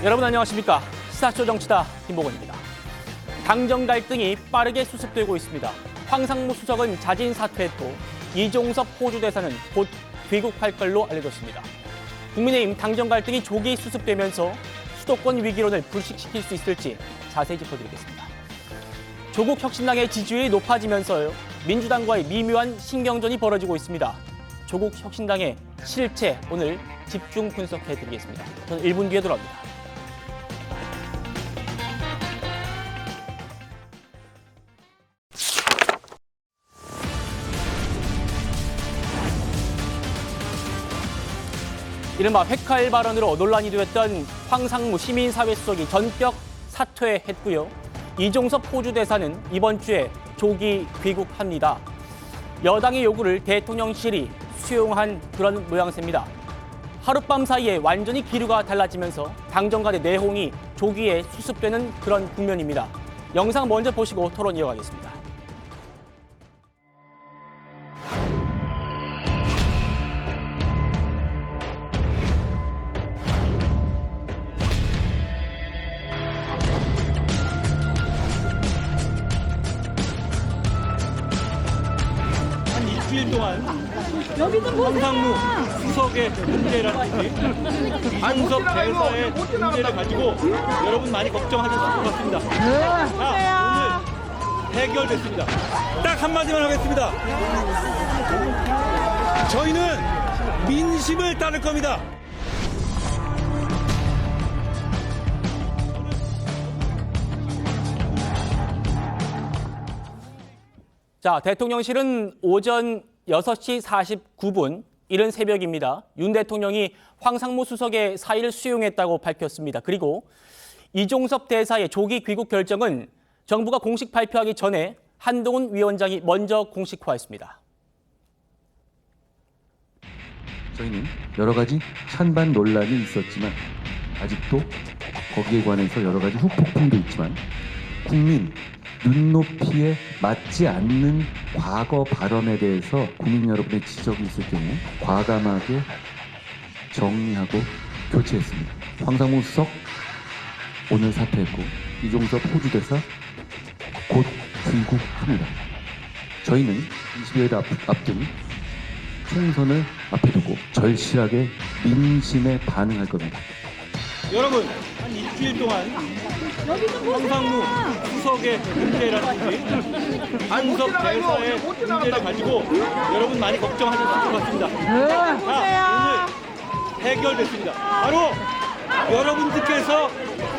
여러분 안녕하십니까? 시사쇼 정치다 김보건입니다. 당정 갈등이 빠르게 수습되고 있습니다. 황상무 수석은 자진 사퇴했고 이종섭 호주 대사는 곧 귀국할 걸로 알려졌습니다. 국민의힘 당정 갈등이 조기 수습되면서 수도권 위기론을 불식시킬 수 있을지 자세히 짚어드리겠습니다. 조국 혁신당의 지지율이 높아지면서 민주당과의 미묘한 신경전이 벌어지고 있습니다. 조국 혁신당의 실체 오늘 집중 분석해드리겠습니다. 저는 1분 뒤에 돌아옵니다. 이른바 회칼 발언으로 논란이 되었던 황상무 시민사회수석이 전격 사퇴했고요. 이종섭 호주 대사는 이번 주에 조기 귀국합니다. 여당의 요구를 대통령실이 수용한 그런 모양새입니다. 하룻밤 사이에 완전히 기류가 달라지면서 당정 간의 내홍이 조기에 수습되는 그런 국면입니다. 영상 먼저 보시고 토론 이어가겠습니다. 일주일 동안 황상무 수석의 문제라든지 이종섭 대사의 문제를 가지고 여러분 많이 걱정하셨을 것 같습니다. 자, 오늘 해결됐습니다. 딱 한마디만 하겠습니다. 저희는 민심을 따를 겁니다. 자, 대통령실은 오전 6시 49분, 이른 새벽입니다. 윤 대통령이 황상무 수석의 사의를 수용했다고 밝혔습니다. 그리고 이종섭 대사의 조기 귀국 결정은 정부가 공식 발표하기 전에 한동훈 위원장이 먼저 공식화했습니다. 저희는 여러 가지 찬반 논란이 있었지만 아직도 거기에 관해서 여러 가지 후폭풍도 있지만 국민 눈높이에 맞지 않는 과거 발언에 대해서 국민 여러분의 지적이 있을 경우 과감하게 정리하고 교체했습니다. 황상무 수석 오늘 사퇴했고 이종섭 호주 대사 곧 귀국합니다. 저희는 20여일 앞둔 총선을 앞에 두고 절실하게 민심에 반응할 겁니다. 여러분, 한 일주일 동안 황상무 수석의 문제라든지 이종섭 대사의 문제를 가지고 여러분 많이 걱정하셨을 것 같습니다. 자, 오늘 해결됐습니다. 바로 여러분들께서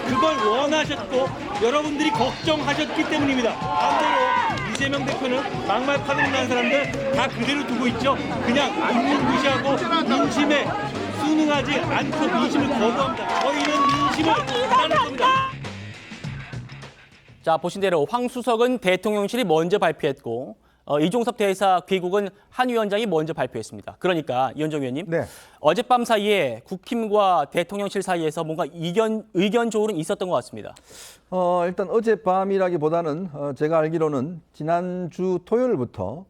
그걸 원하셨고 여러분들이 걱정하셨기 때문입니다. 반대로 이재명 대표는 막말 파동난 사람들 다 그대로 두고 있죠. 그냥 민심 무시하고 민심에 순응하지 않고 민심을 거부합니다. 저희는 민심을 따를 겁니다. 자, 보신 대로 황 수석은 대통령실이 먼저 발표했고 이종섭 대사 귀국은 한 위원장이 먼저 발표했습니다. 그러니까 이현정 위원님, 네. 어젯밤 사이에 국힘과 대통령실 사이에서 뭔가 의견 조율은 있었던 것 같습니다. 일단 어젯밤이라기보다는 제가 알기로는 지난주 토요일부터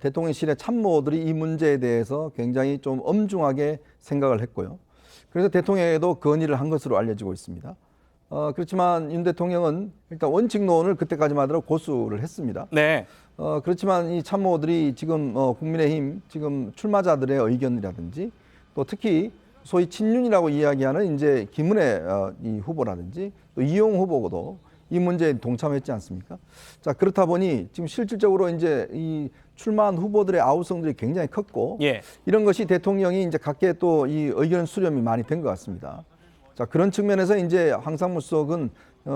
대통령실의 참모들이 이 문제에 대해서 굉장히 좀 엄중하게 생각을 했고요. 그래서 대통령에도 건의를 한 것으로 알려지고 있습니다. 그렇지만 윤 대통령은 일단 원칙론을 그때까지만 하더라도 고수를 했습니다. 네. 그렇지만 이 참모들이 지금 국민의힘 지금 출마자들의 의견이라든지 또 특히 소위 친윤이라고 이야기하는 이제 김은혜 이 후보라든지 또 이용 후보도 이 문제에 동참했지 않습니까? 자, 그렇다 보니 지금 실질적으로 이제 이 출마한 후보들의 아우성들이 굉장히 컸고 예. 이런 것이 대통령이 이제 각계 또 이 의견 수렴이 많이 된 것 같습니다. 자, 그런 측면에서 이제 황상무 수석은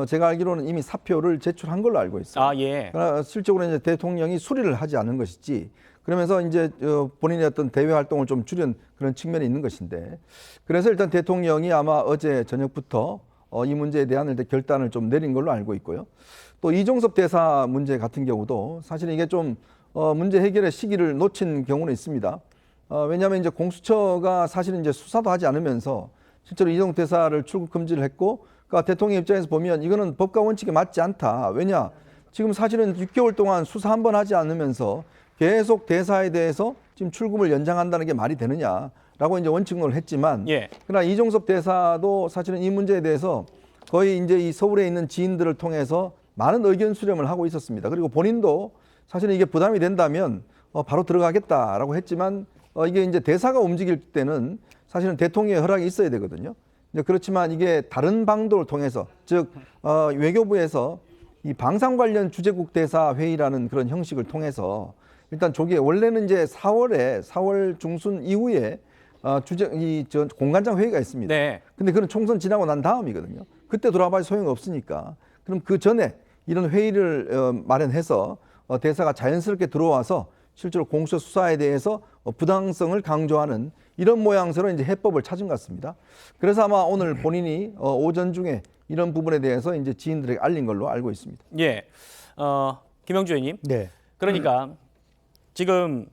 제가 알기로는 이미 사표를 제출한 걸로 알고 있어요. 아, 예. 그러나 실적으로 이제 대통령이 수리를 하지 않은 것이지. 그러면서 이제 본인의 어떤 대외 활동을 좀 줄인 그런 측면이 있는 것인데. 그래서 일단 대통령이 아마 어제 저녁부터 이 문제에 대한 일단 결단을 좀 내린 걸로 알고 있고요. 또 이종섭 대사 문제 같은 경우도 사실 이게 좀 문제 해결의 시기를 놓친 경우는 있습니다. 왜냐하면 이제 공수처가 사실은 이제 수사도 하지 않으면서 실제로 이종섭 대사를 출국 금지를 했고, 그러니까 대통령 입장에서 보면 이거는 법과 원칙에 맞지 않다. 왜냐? 지금 사실은 6개월 동안 수사 한 번 하지 않으면서 계속 대사에 대해서 지금 출국을 연장한다는 게 말이 되느냐. 라고 이제 원칙론을 했지만 예. 그러나 이종섭 대사도 사실은 이 문제에 대해서 거의 이제 이 서울에 있는 지인들을 통해서 많은 의견 수렴을 하고 있었습니다. 그리고 본인도 사실은 이게 부담이 된다면 바로 들어가겠다라고 했지만 이게 이제 대사가 움직일 때는 사실은 대통령의 허락이 있어야 되거든요. 이제 그렇지만 이게 다른 방도를 통해서 즉 외교부에서 이 방산 관련 주재국 대사 회의라는 그런 형식을 통해서 일단 조기에 원래는 이제 4월 중순 이후에 공관장 회의가 있습니다. 네. 근데 그건 총선 지나고 난 다음이거든요. 그때 돌아봐야 소용이 없으니까. 그럼 그 전에 이런 회의를 마련해서 대사가 자연스럽게 들어와서 실제로 공수처 수사에 대해서 부당성을 강조하는 이런 모양새로 이제 해법을 찾은 것 같습니다. 그래서 아마 오늘 본인이 오전 중에 이런 부분에 대해서 이제 지인들에게 알린 걸로 알고 있습니다. 예. 김영주 의원님. 네. 그러니까 지금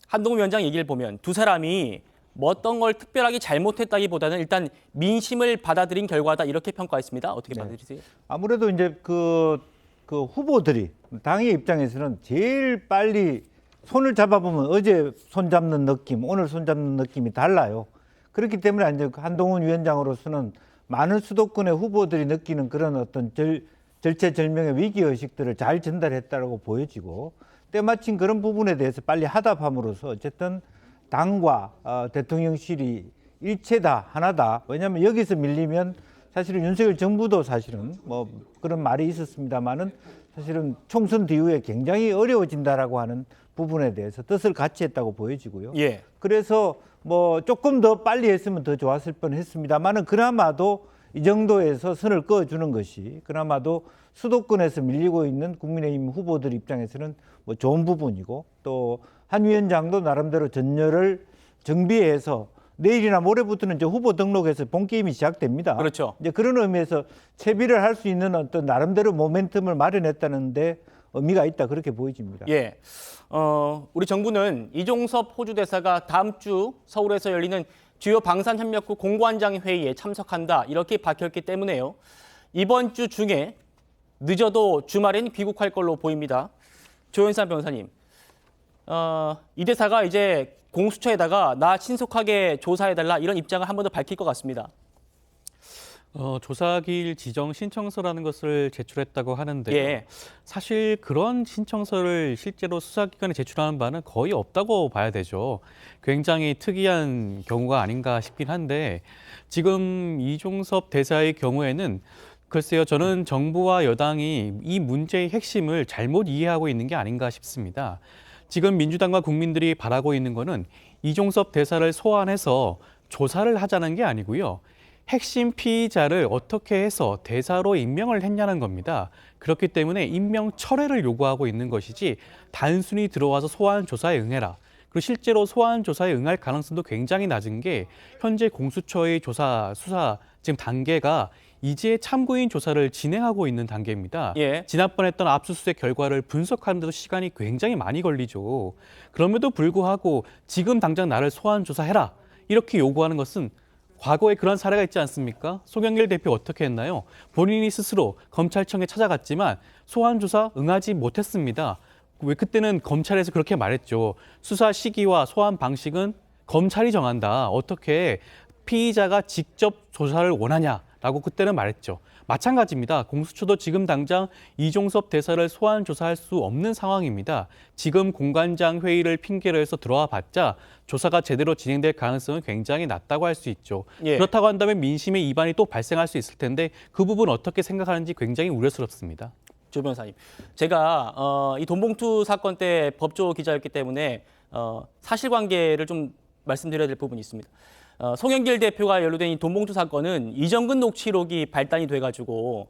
한동훈 위원장 얘기를 보면 두 사람이 뭐 어떤 걸 특별하게 잘못했다기보다는 일단 민심을 받아들인 결과다 이렇게 평가했습니다. 어떻게 받아들이세요? 아무래도 이제 그 후보들이 당의 입장에서는 제일 빨리 손을 잡아보면 어제 손 잡는 느낌, 오늘 손 잡는 느낌이 달라요. 그렇기 때문에 이제 한동훈 위원장으로서는 많은 수도권의 후보들이 느끼는 그런 어떤 절체절명의 위기의식들을 잘 전달했다라고 보여지고 때마침 그런 부분에 대해서 빨리 하답함으로써 어쨌든 당과 대통령실이 일체다, 하나다. 왜냐하면 여기서 밀리면 사실은 윤석열 정부도 사실은 뭐 그런 말이 있었습니다만은 사실은 총선 뒤후에 굉장히 어려워진다라고 하는 부분에 대해서 뜻을 같이 했다고 보여지고요. 예. 그래서 뭐 조금 더 빨리 했으면 더 좋았을 뻔했습니다만은 그나마도 이 정도에서 선을 그어주는 것이 그나마도 수도권에서 밀리고 있는 국민의힘 후보들 입장에서는 뭐 좋은 부분이고 또 한 위원장도 나름대로 전열을 정비해서 내일이나 모레부터는 이제 후보 등록해서 본 게임이 시작됩니다. 그렇죠. 이제 그런 의미에서 채비를 할 수 있는 어떤 나름대로 모멘텀을 마련했다는데 의미가 있다 그렇게 보여집니다. 예. 우리 정부는 이종섭 호주 대사가 다음 주 서울에서 열리는 주요 방산협력국 공관장 회의에 참석한다 이렇게 밝혔기 때문에요. 이번 주 중에 늦어도 주말엔 귀국할 걸로 보입니다. 조현산 변호사님, 이 대사가 이제 공수처에다가 나 신속하게 조사해달라 이런 입장을 한 번 더 밝힐 것 같습니다. 조사기일 지정 신청서라는 것을 제출했다고 하는데 예. 사실 그런 신청서를 실제로 수사기관에 제출하는 바는 거의 없다고 봐야 되죠. 굉장히 특이한 경우가 아닌가 싶긴 한데 지금 이종섭 대사의 경우에는 글쎄요, 저는 정부와 여당이 이 문제의 핵심을 잘못 이해하고 있는 게 아닌가 싶습니다. 지금 민주당과 국민들이 바라고 있는 거는 이종섭 대사를 소환해서 조사를 하자는 게 아니고요. 핵심 피의자를 어떻게 해서 대사로 임명을 했냐는 겁니다. 그렇기 때문에 임명 철회를 요구하고 있는 것이지 단순히 들어와서 소환 조사에 응해라. 그리고 실제로 소환 조사에 응할 가능성도 굉장히 낮은 게 현재 공수처의 수사 지금 단계가 이제 참고인 조사를 진행하고 있는 단계입니다. 예. 지난번에 했던 압수수색 결과를 분석하는데도 시간이 굉장히 많이 걸리죠. 그럼에도 불구하고 지금 당장 나를 소환 조사해라 이렇게 요구하는 것은 과거에 그런 사례가 있지 않습니까? 송영길 대표 어떻게 했나요? 본인이 스스로 검찰청에 찾아갔지만 소환 조사 응하지 못했습니다. 왜 그때는 검찰에서 그렇게 말했죠. 수사 시기와 소환 방식은 검찰이 정한다. 어떻게 피의자가 직접 조사를 원하냐라고 그때는 말했죠. 마찬가지입니다. 공수처도 지금 당장 이종섭 대사를 소환 조사할 수 없는 상황입니다. 지금 공관장 회의를 핑계로 해서 들어와 봤자 조사가 제대로 진행될 가능성은 굉장히 낮다고 할 수 있죠. 예. 그렇다고 한다면 민심의 이반이 또 발생할 수 있을 텐데 그 부분 어떻게 생각하는지 굉장히 우려스럽습니다. 조 변호사님, 제가 이 돈봉투 사건 때 법조 기자였기 때문에 사실관계를 좀 말씀드려야 될 부분이 있습니다. 송영길 대표가 연루된 이 돈봉투 사건은 이정근 녹취록이 발단이 돼가지고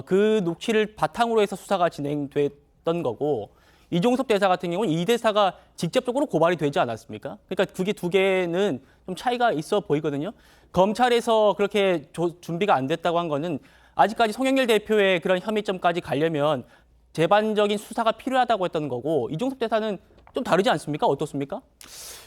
그 녹취를 바탕으로 해서 수사가 진행됐던 거고 이종섭 대사 같은 경우는 이 대사가 직접적으로 고발이 되지 않았습니까? 그러니까 그게 두 개는 좀 차이가 있어 보이거든요. 검찰에서 그렇게 준비가 안 됐다고 한 거는 아직까지 송영길 대표의 그런 혐의점까지 가려면 재반적인 수사가 필요하다고 했던 거고 이종섭 대사는 좀 다르지 않습니까? 어떻습니까?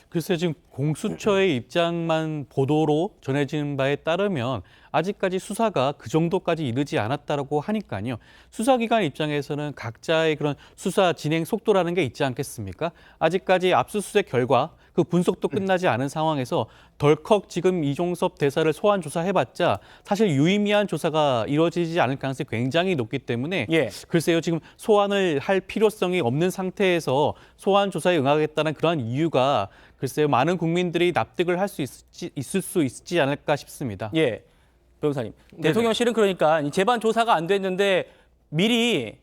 글쎄요, 지금 공수처의 입장만 보도로 전해진 바에 따르면 아직까지 수사가 그 정도까지 이르지 않았다고 하니까요. 수사기관 입장에서는 각자의 그런 수사 진행 속도라는 게 있지 않겠습니까? 아직까지 압수수색 결과 그 분석도 끝나지 않은 상황에서 덜컥 지금 이종섭 대사를 소환 조사해봤자 사실 유의미한 조사가 이루어지지 않을 가능성이 굉장히 높기 때문에 예. 글쎄요, 지금 소환을 할 필요성이 없는 상태에서 소환 조사에 응하겠다는 그러한 이유가 글쎄요, 많은 국민들이 납득을 할 수 있을 수 있지 않을까 싶습니다. 예, 변호사님. 대통령실은 그러니까 이 재반 조사가 안 됐는데 미리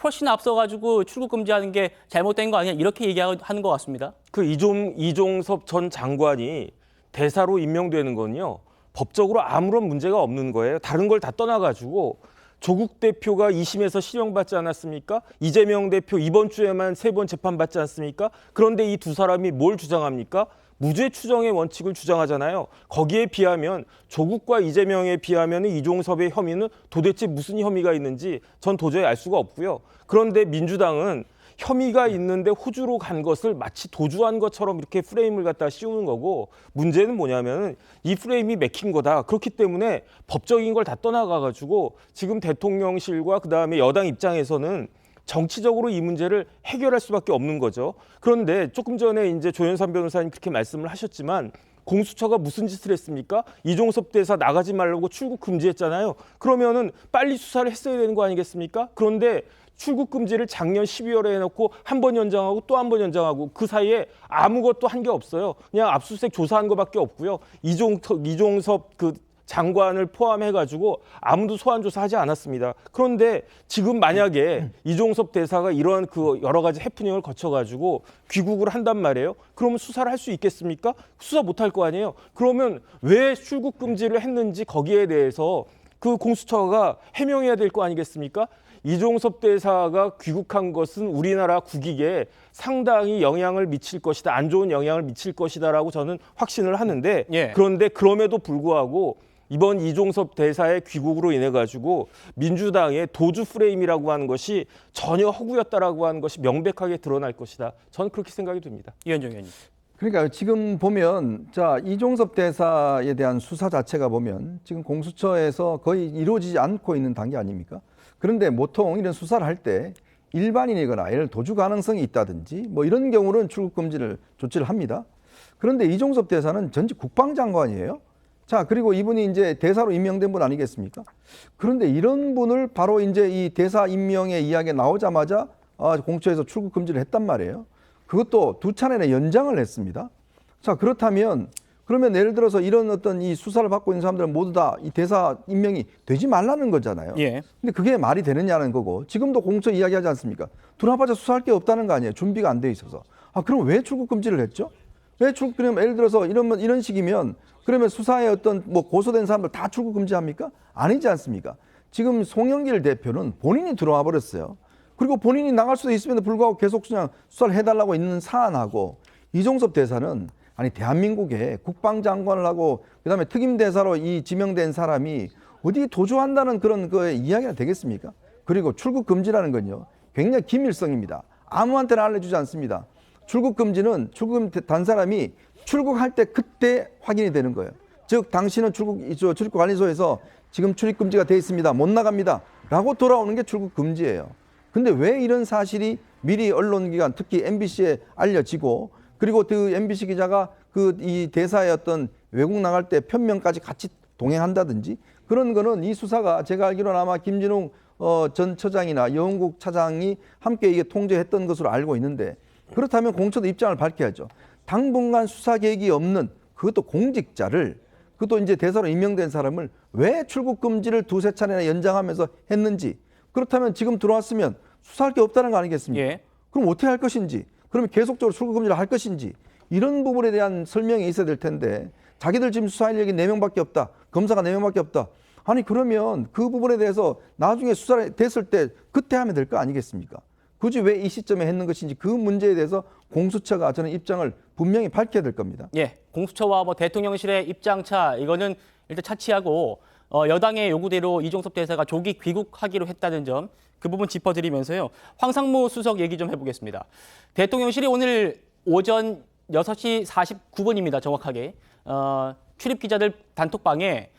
훨씬 앞서가지고 출국 금지하는 게 잘못된 거 아니냐 이렇게 얘기하는 것 같습니다. 그 이종섭 전 장관이 대사로 임명되는 건요, 법적으로 아무런 문제가 없는 거예요. 다른 걸 다 떠나가지고 조국 대표가 2심에서 실형받지 않았습니까? 이재명 대표 이번 주에만 3번 재판받지 않습니까? 그런데 이 두 사람이 뭘 주장합니까? 무죄 추정의 원칙을 주장하잖아요. 거기에 비하면 조국과 이재명에 비하면 이종섭의 혐의는 도대체 무슨 혐의가 있는지 전 도저히 알 수가 없고요. 그런데 민주당은 혐의가 있는데 호주로 간 것을 마치 도주한 것처럼 이렇게 프레임을 갖다 씌우는 거고, 문제는 뭐냐면 이 프레임이 맥힌 거다. 그렇기 때문에 법적인 걸 다 떠나가가지고 지금 대통령실과 그다음에 여당 입장에서는 정치적으로 이 문제를 해결할 수밖에 없는 거죠. 그런데 조금 전에 이제 조현삼 변호사님 그렇게 말씀을 하셨지만 공수처가 무슨 짓을 했습니까? 이종섭 대사 나가지 말라고 출국 금지했잖아요. 그러면은 빨리 수사를 했어야 되는 거 아니겠습니까? 그런데 출국 금지를 작년 12월에 해놓고 한 번 연장하고 또 한 번 연장하고 그 사이에 아무것도 한 게 없어요. 그냥 압수수색 조사한 거밖에 없고요. 이종섭 그 장관을 포함해가지고 아무도 소환 조사하지 않았습니다. 그런데 지금 만약에 이종섭 대사가 이런 그 여러 가지 해프닝을 거쳐가지고 귀국을 한단 말이에요. 그러면 수사를 할 수 있겠습니까? 수사 못할 거 아니에요. 그러면 왜 출국 금지를 했는지 거기에 대해서 그 공수처가 해명해야 될 거 아니겠습니까? 이종섭 대사가 귀국한 것은 우리나라 국익에 상당히 영향을 미칠 것이다. 안 좋은 영향을 미칠 것이다라고 저는 확신을 하는데, 예. 그런데 그럼에도 불구하고 이번 이종섭 대사의 귀국으로 인해 가지고 민주당의 도주 프레임이라고 하는 것이 전혀 허구였다라고 하는 것이 명백하게 드러날 것이다. 저는 그렇게 생각이 됩니다. 이현정 의원님. 그러니까 지금 보면 자 이종섭 대사에 대한 수사 자체가 보면 지금 공수처에서 거의 이루어지지 않고 있는 단계 아닙니까? 그런데 보통 이런 수사를 할 때 일반인이거나 예를 들어 도주 가능성이 있다든지 뭐 이런 경우는 출국 금지를 조치를 합니다. 그런데 이종섭 대사는 전직 국방장관이에요. 자, 그리고 이분이 이제 대사로 임명된 분 아니겠습니까? 그런데 이런 분을 바로 이제 이 대사 임명의 이야기가 나오자마자 공처에서 출국 금지를 했단 말이에요. 그것도 2차례나 연장을 했습니다. 자, 그렇다면 그러면 예를 들어서 이런 어떤 이 수사를 받고 있는 사람들은 모두 다 이 대사 임명이 되지 말라는 거잖아요. 예. 근데 그게 말이 되느냐는 거고, 지금도 공처 이야기하지 않습니까? 들어와봐자 수사할 게 없다는 거 아니에요. 준비가 안 돼 있어서. 그럼 왜 출국 금지를 했죠? 왜 출국, 그러면 예를 들어서 이런 식이면 그러면 수사에 어떤 뭐 고소된 사람들 다 출국 금지합니까? 아니지 않습니까? 지금 송영길 대표는 본인이 들어와 버렸어요. 그리고 본인이 나갈 수도 있음에도 불구하고 계속 그냥 수사를 해달라고 있는 사안하고, 이종섭 대사는 아니 대한민국에 국방장관을 하고 그다음에 특임대사로 이 지명된 사람이 어디 도주한다는 그런 그 이야기가 되겠습니까? 그리고 출국 금지라는 건요 굉장히 기밀성입니다. 아무한테나 알려주지 않습니다. 출국 금지는 단 사람이 출국할 때 그때 확인이 되는 거예요. 즉 당신은 출입국관리소에서 지금 출입 금지가 돼 있습니다. 못 나갑니다. 라고 돌아오는 게 출국 금지예요. 근데 왜 이런 사실이 미리 언론기관 특히 MBC에 알려지고, 그리고 그 MBC 기자가 그 이 대사의 어떤 외국 나갈 때 편명까지 같이 동행한다든지 그런 거는 이 수사가 제가 알기로는 아마 김진웅 전 처장이나 여운국 차장이 함께 이게 통제했던 것으로 알고 있는데, 그렇다면 공처도 입장을 밝혀야죠. 당분간 수사 계획이 없는 그것도 공직자를, 그것도 이제 대사로 임명된 사람을 왜 출국 금지를 2-3차례나 연장하면서 했는지, 그렇다면 지금 들어왔으면 수사할 게 없다는 거 아니겠습니까? 예. 그럼 어떻게 할 것인지, 그러면 계속적으로 출국 금지를 할 것인지, 이런 부분에 대한 설명이 있어야 될 텐데, 자기들 지금 수사 인력이 4명밖에 없다. 검사가 4명밖에 없다. 아니 그러면 그 부분에 대해서 나중에 수사가 됐을 때 그때 하면 될 거 아니겠습니까? 굳이 왜 이 시점에 했는 것인지 그 문제에 대해서 공수처가 저는 입장을 분명히 밝혀야 될 겁니다. 예, 공수처와 뭐 대통령실의 입장차 이거는 일단 차치하고 여당의 요구대로 이종섭 대사가 조기 귀국하기로 했다는 점, 그 부분 짚어드리면서요. 황상무 수석 얘기 좀 해보겠습니다. 대통령실이 오늘 오전 6시 49분입니다. 정확하게. 출입 기자들 단톡방에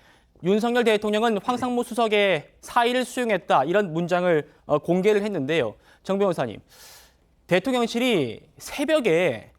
윤석열 대통령은 황상무 수석의 사의를 수용했다. 이런 문장을 공개를 했는데요. 정 변호사님, 대통령실이 새벽에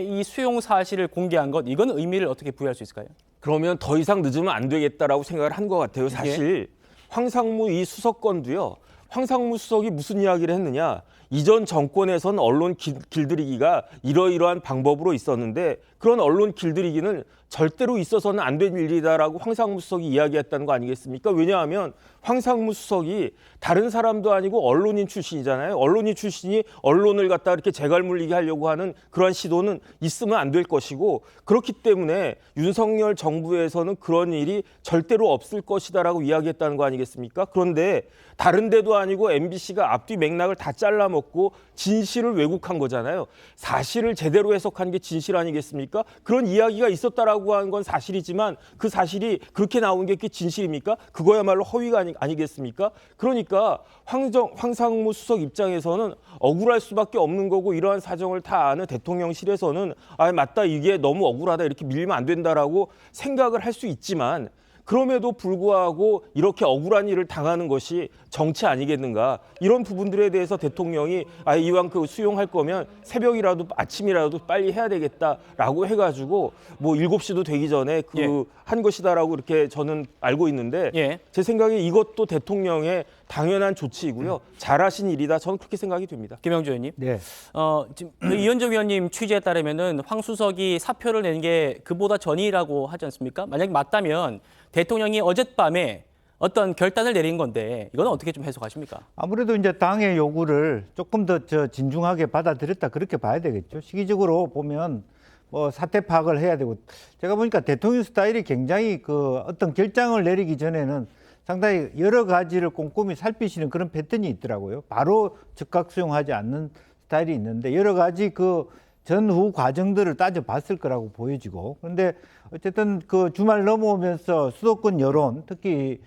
이 수용 사실을 공개한 것, 이건 의미를 어떻게 부여할 수 있을까요? 그러면 더 이상 늦으면 안 되겠다라고 생각을 한 것 같아요. 사실 황상무 이 수석 건도요. 황상무 수석이 무슨 이야기를 했느냐. 이전 정권에선 언론 길들이기가 이러이러한 방법으로 있었는데 그런 언론 길들이기는 절대로 있어서는 안 될 일이다라고 황상무 수석이 이야기했다는 거 아니겠습니까? 왜냐하면 황상무 수석이 다른 사람도 아니고 언론인 출신이잖아요. 언론인 출신이 언론을 갖다 이렇게 재갈물리게 하려고 하는 그러한 시도는 있으면 안 될 것이고 그렇기 때문에 윤석열 정부에서는 그런 일이 절대로 없을 것이다라고 이야기했다는 거 아니겠습니까? 그런데 다른 데도 아니고 MBC가 앞뒤 맥락을 다 잘라먹고 진실을 왜곡한 거잖아요. 사실을 제대로 해석한 게 진실 아니겠습니까? 그런 이야기가 있었다라고 하는 건 사실이지만 그 사실이 그렇게 나온 게 진실입니까? 그거야말로 허위가 아니겠습니까? 그러니까 황상무 수석 입장에서는 억울할 수밖에 없는 거고 이러한 사정을 다 아는 대통령실에서는 아 맞다 이게 너무 억울하다 이렇게 밀리면 안 된다라고 생각을 할 수 있지만 그럼에도 불구하고 이렇게 억울한 일을 당하는 것이 정치 아니겠는가. 이런 부분들에 대해서 대통령이 이왕 수용할 거면 새벽이라도 아침이라도 빨리 해야 되겠다라고 해가지고 뭐 7시도 되기 전에 한 것이다라고 이렇게 저는 알고 있는데 제 생각에 이것도 대통령의 당연한 조치이고요. 잘하신 일이다. 저는 그렇게 생각이 됩니다. 김영주 의원님. 네. 지금 이현정 위원님 취재에 따르면은 황 수석이 사표를 낸 게 그보다 전이라고 하지 않습니까? 만약 맞다면 대통령이 어젯밤에 어떤 결단을 내린 건데 이건 어떻게 좀 해석하십니까? 아무래도 이제 당의 요구를 조금 더 진중하게 받아들였다 그렇게 봐야 되겠죠. 시기적으로 보면 뭐 사태 파악을 해야 되고 제가 보니까 대통령 스타일이 굉장히 어떤 결정을 내리기 전에는 상당히 여러 가지를 꼼꼼히 살피시는 그런 패턴이 있더라고요. 바로 즉각 수용하지 않는 스타일이 있는데 여러 가지 전후 과정들을 따져봤을 거라고 보여지고 그런데 어쨌든 주말 넘어오면서 수도권 여론 특히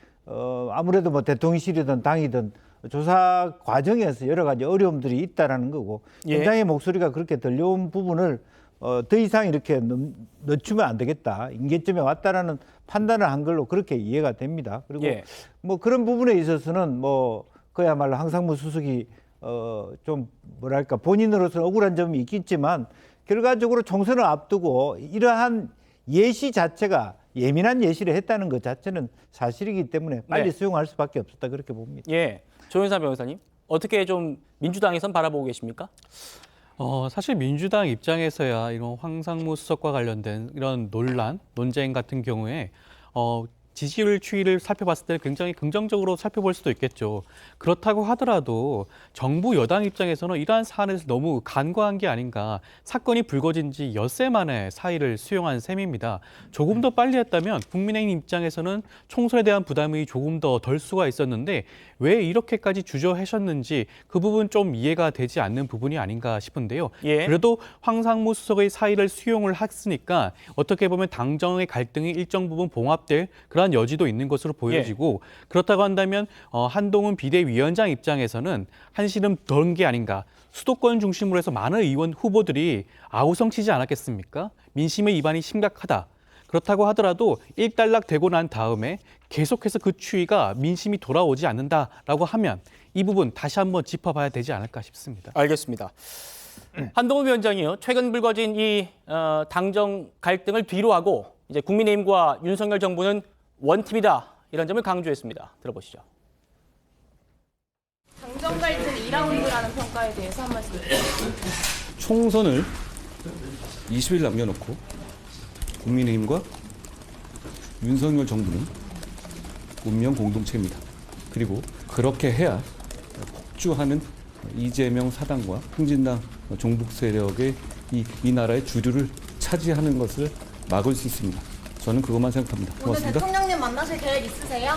아무래도 뭐 대통령실이든 당이든 조사 과정에서 여러 가지 어려움들이 있다라는 거고 현장의 목소리가 그렇게 들려온 부분을 더 이상 이렇게 늦추면 안 되겠다. 임계점에 왔다라는 판단을 한 걸로 그렇게 이해가 됩니다. 그리고 뭐 그런 부분에 있어서는 그야말로 황상무 수석이 좀 뭐랄까 본인으로서는 억울한 점이 있겠지만 결과적으로 총선을 앞두고 이러한 예시 자체가 예민한 예시를 했다는 것 자체는 사실이기 때문에 빨리 수용할 수밖에 없었다 그렇게 봅니다. 조현상 변호사님 어떻게 좀 민주당에선 바라보고 계십니까? 사실 민주당 입장에서야 이런 황상무 수석과 관련된 이런 논쟁 같은 경우에 지지율 추이를 살펴봤을 때 굉장히 긍정적으로 살펴볼 수도 있겠죠. 그렇다고 하더라도 정부 여당 입장에서는 이러한 사안에서 너무 간과한 게 아닌가. 사건이 불거진 지 엿새 만에 사의를 수용한 셈입니다. 조금 더 빨리 했다면 국민의힘 입장에서는 총선에 대한 부담이 조금 더 덜 수가 있었는데 왜 이렇게까지 주저하셨는지 그 부분 좀 이해가 되지 않는 부분이 아닌가 싶은데요. 그래도 황상무 수석의 사의를 수용을 했으니까 어떻게 보면 당정의 갈등이 일정 부분 봉합될 그런 여지도 있는 것으로 보여지고 그렇다고 한다면 한동훈 비대위원장 입장에서는 한시름 덜 게 아닌가. 수도권 중심으로 해서 많은 의원 후보들이 아우성치지 않았겠습니까? 민심의 위반이 심각하다. 그렇다고 하더라도 일단락되고 난 다음에 계속해서 그 추이가 민심이 돌아오지 않는다라고 하면 이 부분 다시 한번 짚어봐야 되지 않을까 싶습니다. 알겠습니다. 한동훈 위원장이요. 최근 불거진 이 당정 갈등을 뒤로하고 이제 국민의힘과 윤석열 정부는 원팀이다. 이런 점을 강조했습니다. 들어보시죠. 당정 갈등 2라운드라는 평가에 대해서 한 말씀 드릴게요. 총선을 20일 남겨놓고 국민의힘과 윤석열 정부는 운명 공동체입니다. 그리고 그렇게 해야 폭주하는 이재명 사당과 흥진당 종북 세력의 이 나라의 주류를 차지하는 것을 막을 수 있습니다. 저는 그것만 생각합니다. 오늘 고맙습니다. 대통령님 만나실 계획 있으세요?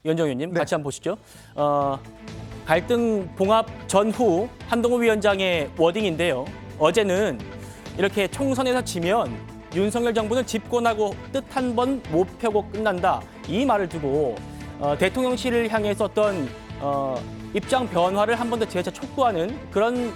이현정 의원님 같이 한번 보시죠. 갈등 봉합 전후 한동훈 위원장의 워딩인데요. 어제는 이렇게 총선에서 지면 윤석열 정부는 집권하고 뜻 한 번 못 펴고 끝난다. 이 말을 두고 대통령실을 향해서 어떤 입장 변화를 한 번 더 재차 촉구하는 그런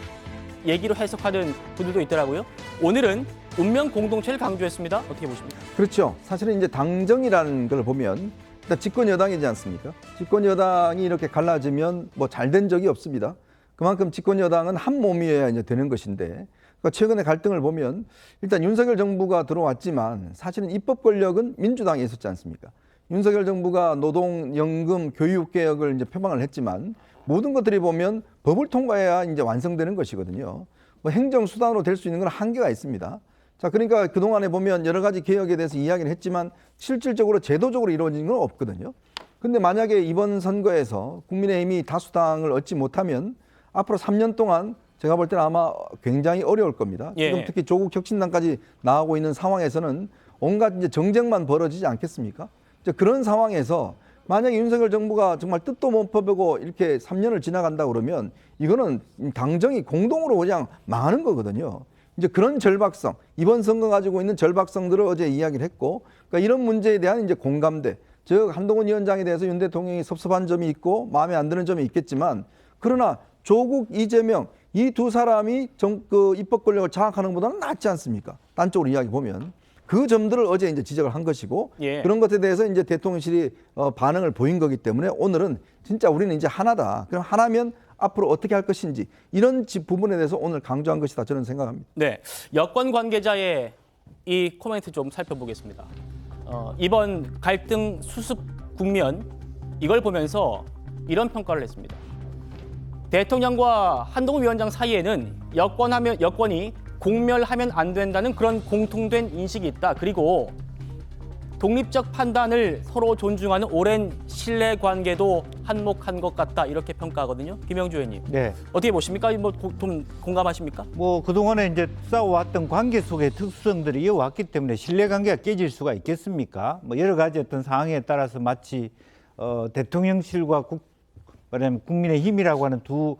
얘기로 해석하는 분들도 있더라고요. 오늘은 운명 공동체를 강조했습니다. 어떻게 보십니까? 그렇죠. 사실은 이제 당정이라는 걸 보면 일단 집권 여당이지 않습니까? 집권 여당이 이렇게 갈라지면 뭐 잘된 적이 없습니다. 그만큼 집권 여당은 한 몸이어야 이제 되는 것인데, 그러니까 최근의 갈등을 보면 일단 윤석열 정부가 들어왔지만 사실은 입법 권력은 민주당에 있었지 않습니까? 윤석열 정부가 노동, 연금, 교육 개혁을 이제 표방을 했지만 모든 것들이 보면 법을 통과해야 이제 완성되는 것이거든요. 뭐 행정 수단으로 될 수 있는 건 한계가 있습니다. 자, 그러니까 그동안에 보면 여러 가지 개혁에 대해서 이야기를 했지만 실질적으로 제도적으로 이루어진 건 없거든요. 근데 만약에 이번 선거에서 국민의힘이 다수당을 얻지 못하면 앞으로 3년 동안 제가 볼 때는 아마 굉장히 어려울 겁니다. 예. 지금 특히 조국 혁신당까지 나오고 있는 상황에서는 온갖 이제 정쟁만 벌어지지 않겠습니까? 이제 그런 상황에서 만약에 윤석열 정부가 정말 뜻도 못 펴보고 이렇게 3년을 지나간다 그러면 이거는 당정이 공동으로 그냥 망하는 거거든요. 이제 그런 절박성, 이번 선거 가지고 있는 절박성들을 어제 이야기를 했고, 그러니까 이런 문제에 대한 이제 공감대, 즉 한동훈 위원장에 대해서 윤 대통령이 섭섭한 점이 있고 마음에 안 드는 점이 있겠지만, 그러나 조국, 이재명 이 두 사람이 입법 권력을 장악하는 것보다는 낫지 않습니까? 단적으로 이야기 보면 그 점들을 어제 이제 지적을 한 것이고, 예. 그런 것에 대해서 이제 대통령실이 반응을 보인 거기 때문에 오늘은 진짜 우리는 이제 하나다. 그럼 하나면 앞으로 어떻게 할 것인지 이런 부분에 대해서 오늘 강조한 것이다 저는 생각합니다. 네, 여권 관계자의 이 코멘트 좀 살펴보겠습니다. 이번 갈등 수습 국면 이걸 보면서 이런 평가를 했습니다. 대통령과 한동훈 위원장 사이에는 여권이 공멸하면 안 된다는 그런 공통된 인식이 있다. 그리고 독립적 판단을 서로 존중하는 오랜 신뢰 관계도 한몫한 것 같다. 이렇게 평가하거든요. 김영주 의원님. 네. 어떻게 보십니까? 좀 공감하십니까? 뭐 그동안에 이제 싸워왔던 관계 속의 특수성들이 이어왔기 때문에 신뢰관계가 깨질 수가 있겠습니까? 뭐 여러 가지 어떤 상황에 따라서 마치 대통령실과 말하자면 국민의힘이라고 하는 두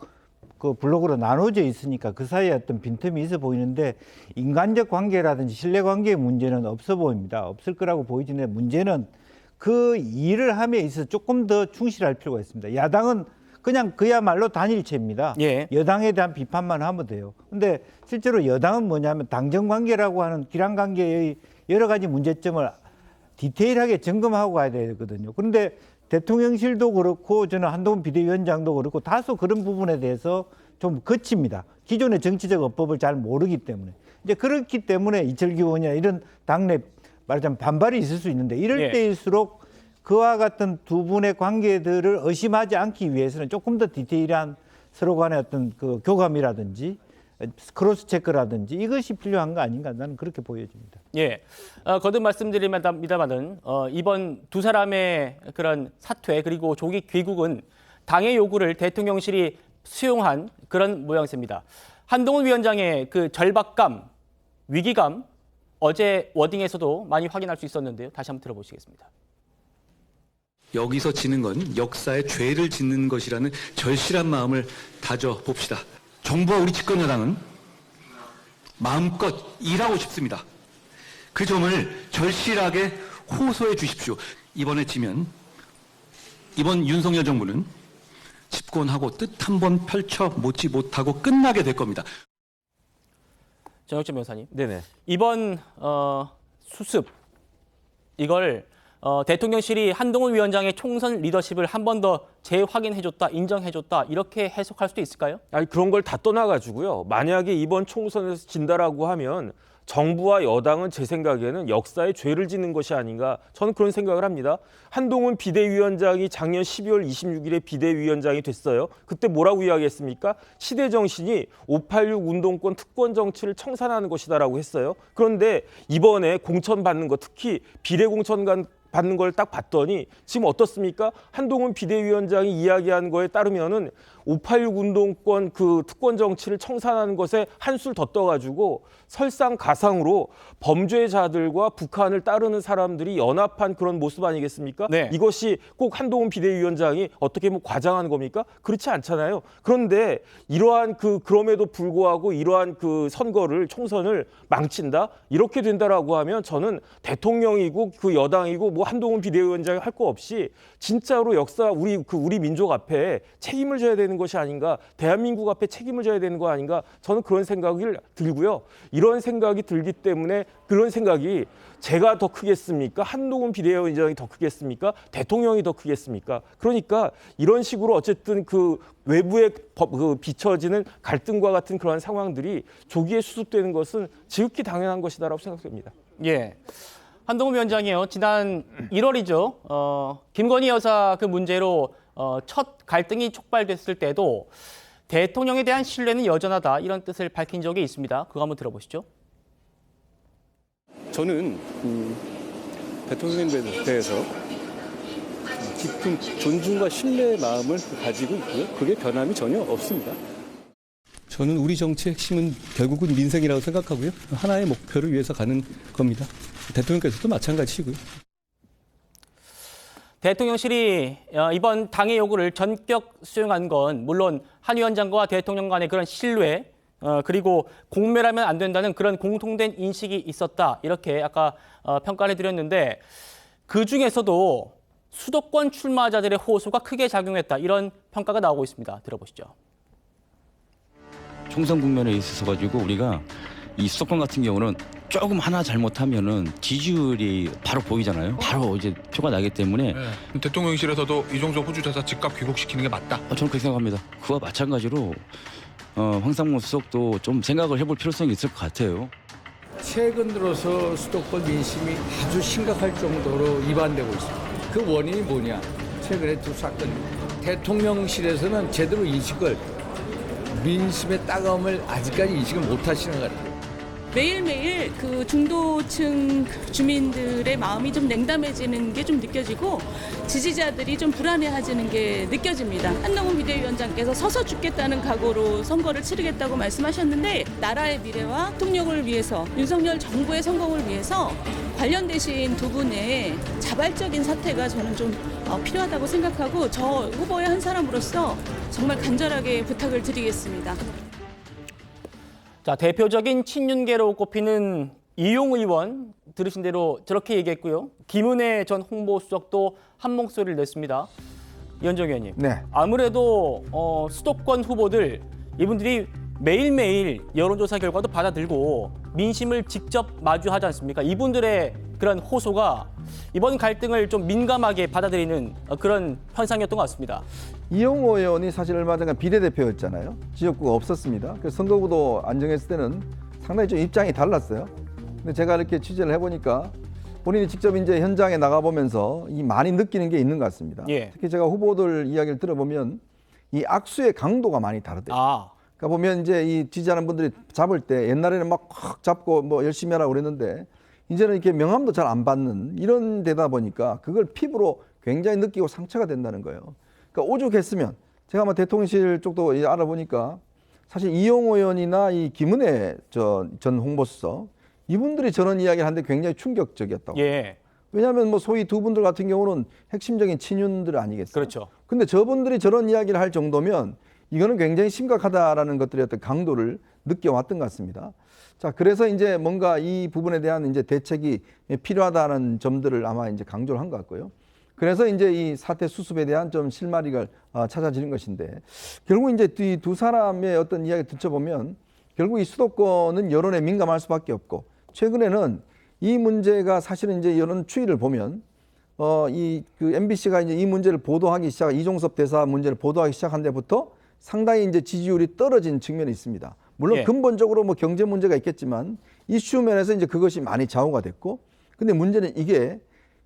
그 블록으로 나눠져 있으니까 그 사이에 어떤 빈틈이 있어 보이는데, 인간적 관계라든지 신뢰 관계의 문제는 없어 보입니다. 없을 거라고 보이지는데, 문제는 그 일을 함에 있어서 조금 더 충실할 필요가 있습니다. 야당은 그냥 그야말로 단일체입니다. 예. 여당에 대한 비판만 하면 돼요. 근데 실제로 여당은 뭐냐면 당정 관계라고 하는 기란 관계의 여러 가지 문제점을 디테일하게 점검하고 가야 되거든요. 그런데 대통령실도 그렇고 저는 한동훈 비대위원장도 그렇고 다소 그런 부분에 대해서 좀 거칩니다. 기존의 정치적 어법을 잘 모르기 때문에. 이제 그렇기 때문에 이철규 의원이나 이런 당내 말하자면 반발이 있을 수 있는데, 이럴 예. 때일수록 그와 같은 두 분의 관계들을 의심하지 않기 위해서는 조금 더 디테일한 서로 간의 어떤 그 교감이라든지 크로스 체크라든지 이것이 필요한 거 아닌가, 나는 그렇게 보여집니다. 예, 거듭 말씀드립니다만은 이번 두 사람의 그런 사퇴 그리고 조기 귀국은 당의 요구를 대통령실이 수용한 그런 모양새입니다. 한동훈 위원장의 그 절박감, 위기감 어제 워딩에서도 많이 확인할 수 있었는데요. 다시 한번 들어보시겠습니다. 여기서 지는 건 역사에 죄를 짓는 것이라는 절실한 마음을 다져 봅시다. 정부와 우리 집권 여당은 마음껏 일하고 싶습니다. 그 점을 절실하게 호소해 주십시오. 이번에 지면 이번 윤석열 정부는 집권하고 뜻 한 번 펼쳐보지 못하고 끝나게 될 겁니다. 정혁진 변호사님. 네네. 이번 수습 이걸 대통령실이 한동훈 위원장의 총선 리더십을 한 번 더 재확인해줬다, 인정해줬다 이렇게 해석할 수도 있을까요? 아니 그런 걸 다 떠나가지고요. 만약에 이번 총선에서 진다라고 하면 정부와 여당은 제 생각에는 역사에 죄를 짓는 것이 아닌가, 저는 그런 생각을 합니다. 한동훈 비대위원장이 작년 12월 26일에 비대위원장이 됐어요. 그때 뭐라고 이야기했습니까? 시대 정신이 586 운동권 특권 정치를 청산하는 것이다라고 했어요. 그런데 이번에 공천 받는 거, 특히 비례 공천 받는 걸 딱 봤더니 지금 어떻습니까? 한동훈 비대위원장이 이야기한 거에 따르면은 586 운동권 그 특권 정치를 청산하는 것에 한술 더 떠가지고 설상가상으로 범죄자들과 북한을 따르는 사람들이 연합한 그런 모습 아니겠습니까? 네. 이것이 꼭 한동훈 비대위원장이 어떻게 뭐 과장한 겁니까? 그렇지 않잖아요. 그런데 이러한 그럼에도 불구하고 이러한 그 총선을 망친다? 이렇게 된다라고 하면 저는 대통령이고 그 여당이고 뭐 한동훈 비대위원장이 할 거 없이 진짜로 역사 우리 민족 앞에 책임을 져야 되는 것이 아닌가, 대한민국 앞에 책임을 져야 되는 거 아닌가, 저는 그런 생각이 들고요. 이런 생각이 들기 때문에 그런 생각이 제가 더 크겠습니까? 한동훈 비대위원장이 더 크겠습니까? 대통령이 더 크겠습니까? 그러니까 이런 식으로 어쨌든 그 외부에 비춰지는 갈등과 같은 그런 상황들이 조기에 수습되는 것은 지극히 당연한 것이다라고 생각됩니다. 예. 한동훈 위원장이요. 지난 1월이죠. 김건희 여사 그 문제로 첫 갈등이 촉발됐을 때도 대통령에 대한 신뢰는 여전하다 이런 뜻을 밝힌 적이 있습니다. 그거 한번 들어보시죠. 저는 대통령에 대해서 깊은 존중과 신뢰의 마음을 가지고 있고요. 그게 변함이 전혀 없습니다. 저는 우리 정치의 핵심은 결국은 민생이라고 생각하고요. 하나의 목표를 위해서 가는 겁니다. 대통령께서도 마찬가지시고요. 대통령실이 이번 당의 요구를 전격 수용한 건 물론 한 위원장과 대통령 간의 그런 신뢰 그리고 공멸하면 안 된다는 그런 공통된 인식이 있었다. 이렇게 아까 평가를 해드렸는데 그중에서도 수도권 출마자들의 호소가 크게 작용했다. 이런 평가가 나오고 있습니다. 들어보시죠. 총선 국면에 있어서 가지고 우리가 이 수도권 같은 경우는 조금 하나 잘못하면은 지지율이 바로 보이잖아요. 바로 이제 표가 나기 때문에 대통령실에서도 이종석 호주 대사 즉각 귀국시키는 게 맞다. 저는 그렇게 생각합니다. 그와 마찬가지로 황상무 수석도 좀 생각을 해볼 필요성이 있을 것 같아요. 최근 들어서 수도권 민심이 아주 심각할 정도로 이반되고 있습니다. 그 원인이 뭐냐? 최근에 두 사건. 대통령실에서는 제대로 인식을 민심의 따가움을 아직까지 인식을 못 하시는 것 같아요. 매일매일 그 중도층 주민들의 마음이 좀 냉담해지는 게 좀 느껴지고 지지자들이 좀 불안해하지는 게 느껴집니다. 한동훈 비대위원장께서 서서 죽겠다는 각오로 선거를 치르겠다고 말씀하셨는데 나라의 미래와 통력을 위해서 윤석열 정부의 성공을 위해서 관련되신 두 분의 자발적인 사퇴가 저는 좀 필요하다고 생각하고 저 후보의 한 사람으로서 정말 간절하게 부탁을 드리겠습니다. 자, 대표적인 친윤계로 꼽히는 이용 의원 들으신 대로 저렇게 얘기했고요. 김은혜 전 홍보수석도 한 목소리를 냈습니다. 이현정 의원님. 네. 아무래도 수도권 후보들 이분들이 매일매일 여론조사 결과도 받아들고 민심을 직접 마주하지 않습니까? 이분들의 그런 호소가 이번 갈등을 좀 민감하게 받아들이는 그런 현상이었던 것 같습니다. 이용호 의원이 사실 얼마 전에 비례대표였잖아요. 지역구가 없었습니다. 그래서 선거구도 안정했을 때는 상당히 좀 입장이 달랐어요. 근데 제가 이렇게 취재를 해보니까 본인이 직접 이제 현장에 나가보면서 많이 느끼는 게 있는 것 같습니다. 예. 특히 제가 후보들 이야기를 들어보면 이 악수의 강도가 많이 다르대요. 그러니까 보면 이제 이 지지하는 분들이 잡을 때 옛날에는 막 확 잡고 뭐 열심히 하라고 그랬는데 이제는 이렇게 명함도 잘 안 받는 이런 데다 보니까 그걸 피부로 굉장히 느끼고 상처가 된다는 거예요. 그러니까 오죽했으면 제가 아마 대통령실 쪽도 알아보니까 사실 이용호 의원이나 이 김은혜 전 홍보수석 이분들이 저런 이야기를 하는데 굉장히 충격적이었다고. 예. 왜냐하면 뭐 소위 두 분들 같은 경우는 핵심적인 친윤들 아니겠어요? 그렇죠. 근데 저분들이 저런 이야기를 할 정도면 이거는 굉장히 심각하다라는 것들의 어떤 강도를 느껴왔던 것 같습니다. 자, 그래서 이제 뭔가 이 부분에 대한 이제 대책이 필요하다는 점들을 아마 이제 강조를 한 것 같고요. 그래서 이제 이 사태 수습에 대한 좀 실마리가 찾아지는 것인데 결국 이제 이 두 사람의 어떤 이야기 듣춰보면 결국 이 수도권은 여론에 민감할 수밖에 없고 최근에는 이 문제가 사실은 이제 여론 추이를 보면 그 MBC가 이제 이 문제를 보도하기 시작, 이종섭 대사 문제를 보도하기 시작한 데부터 상당히 이제 지지율이 떨어진 측면이 있습니다. 물론 예. 근본적으로 뭐 경제 문제가 있겠지만 이슈 면에서 이제 그것이 많이 좌우가 됐고, 근데 문제는 이게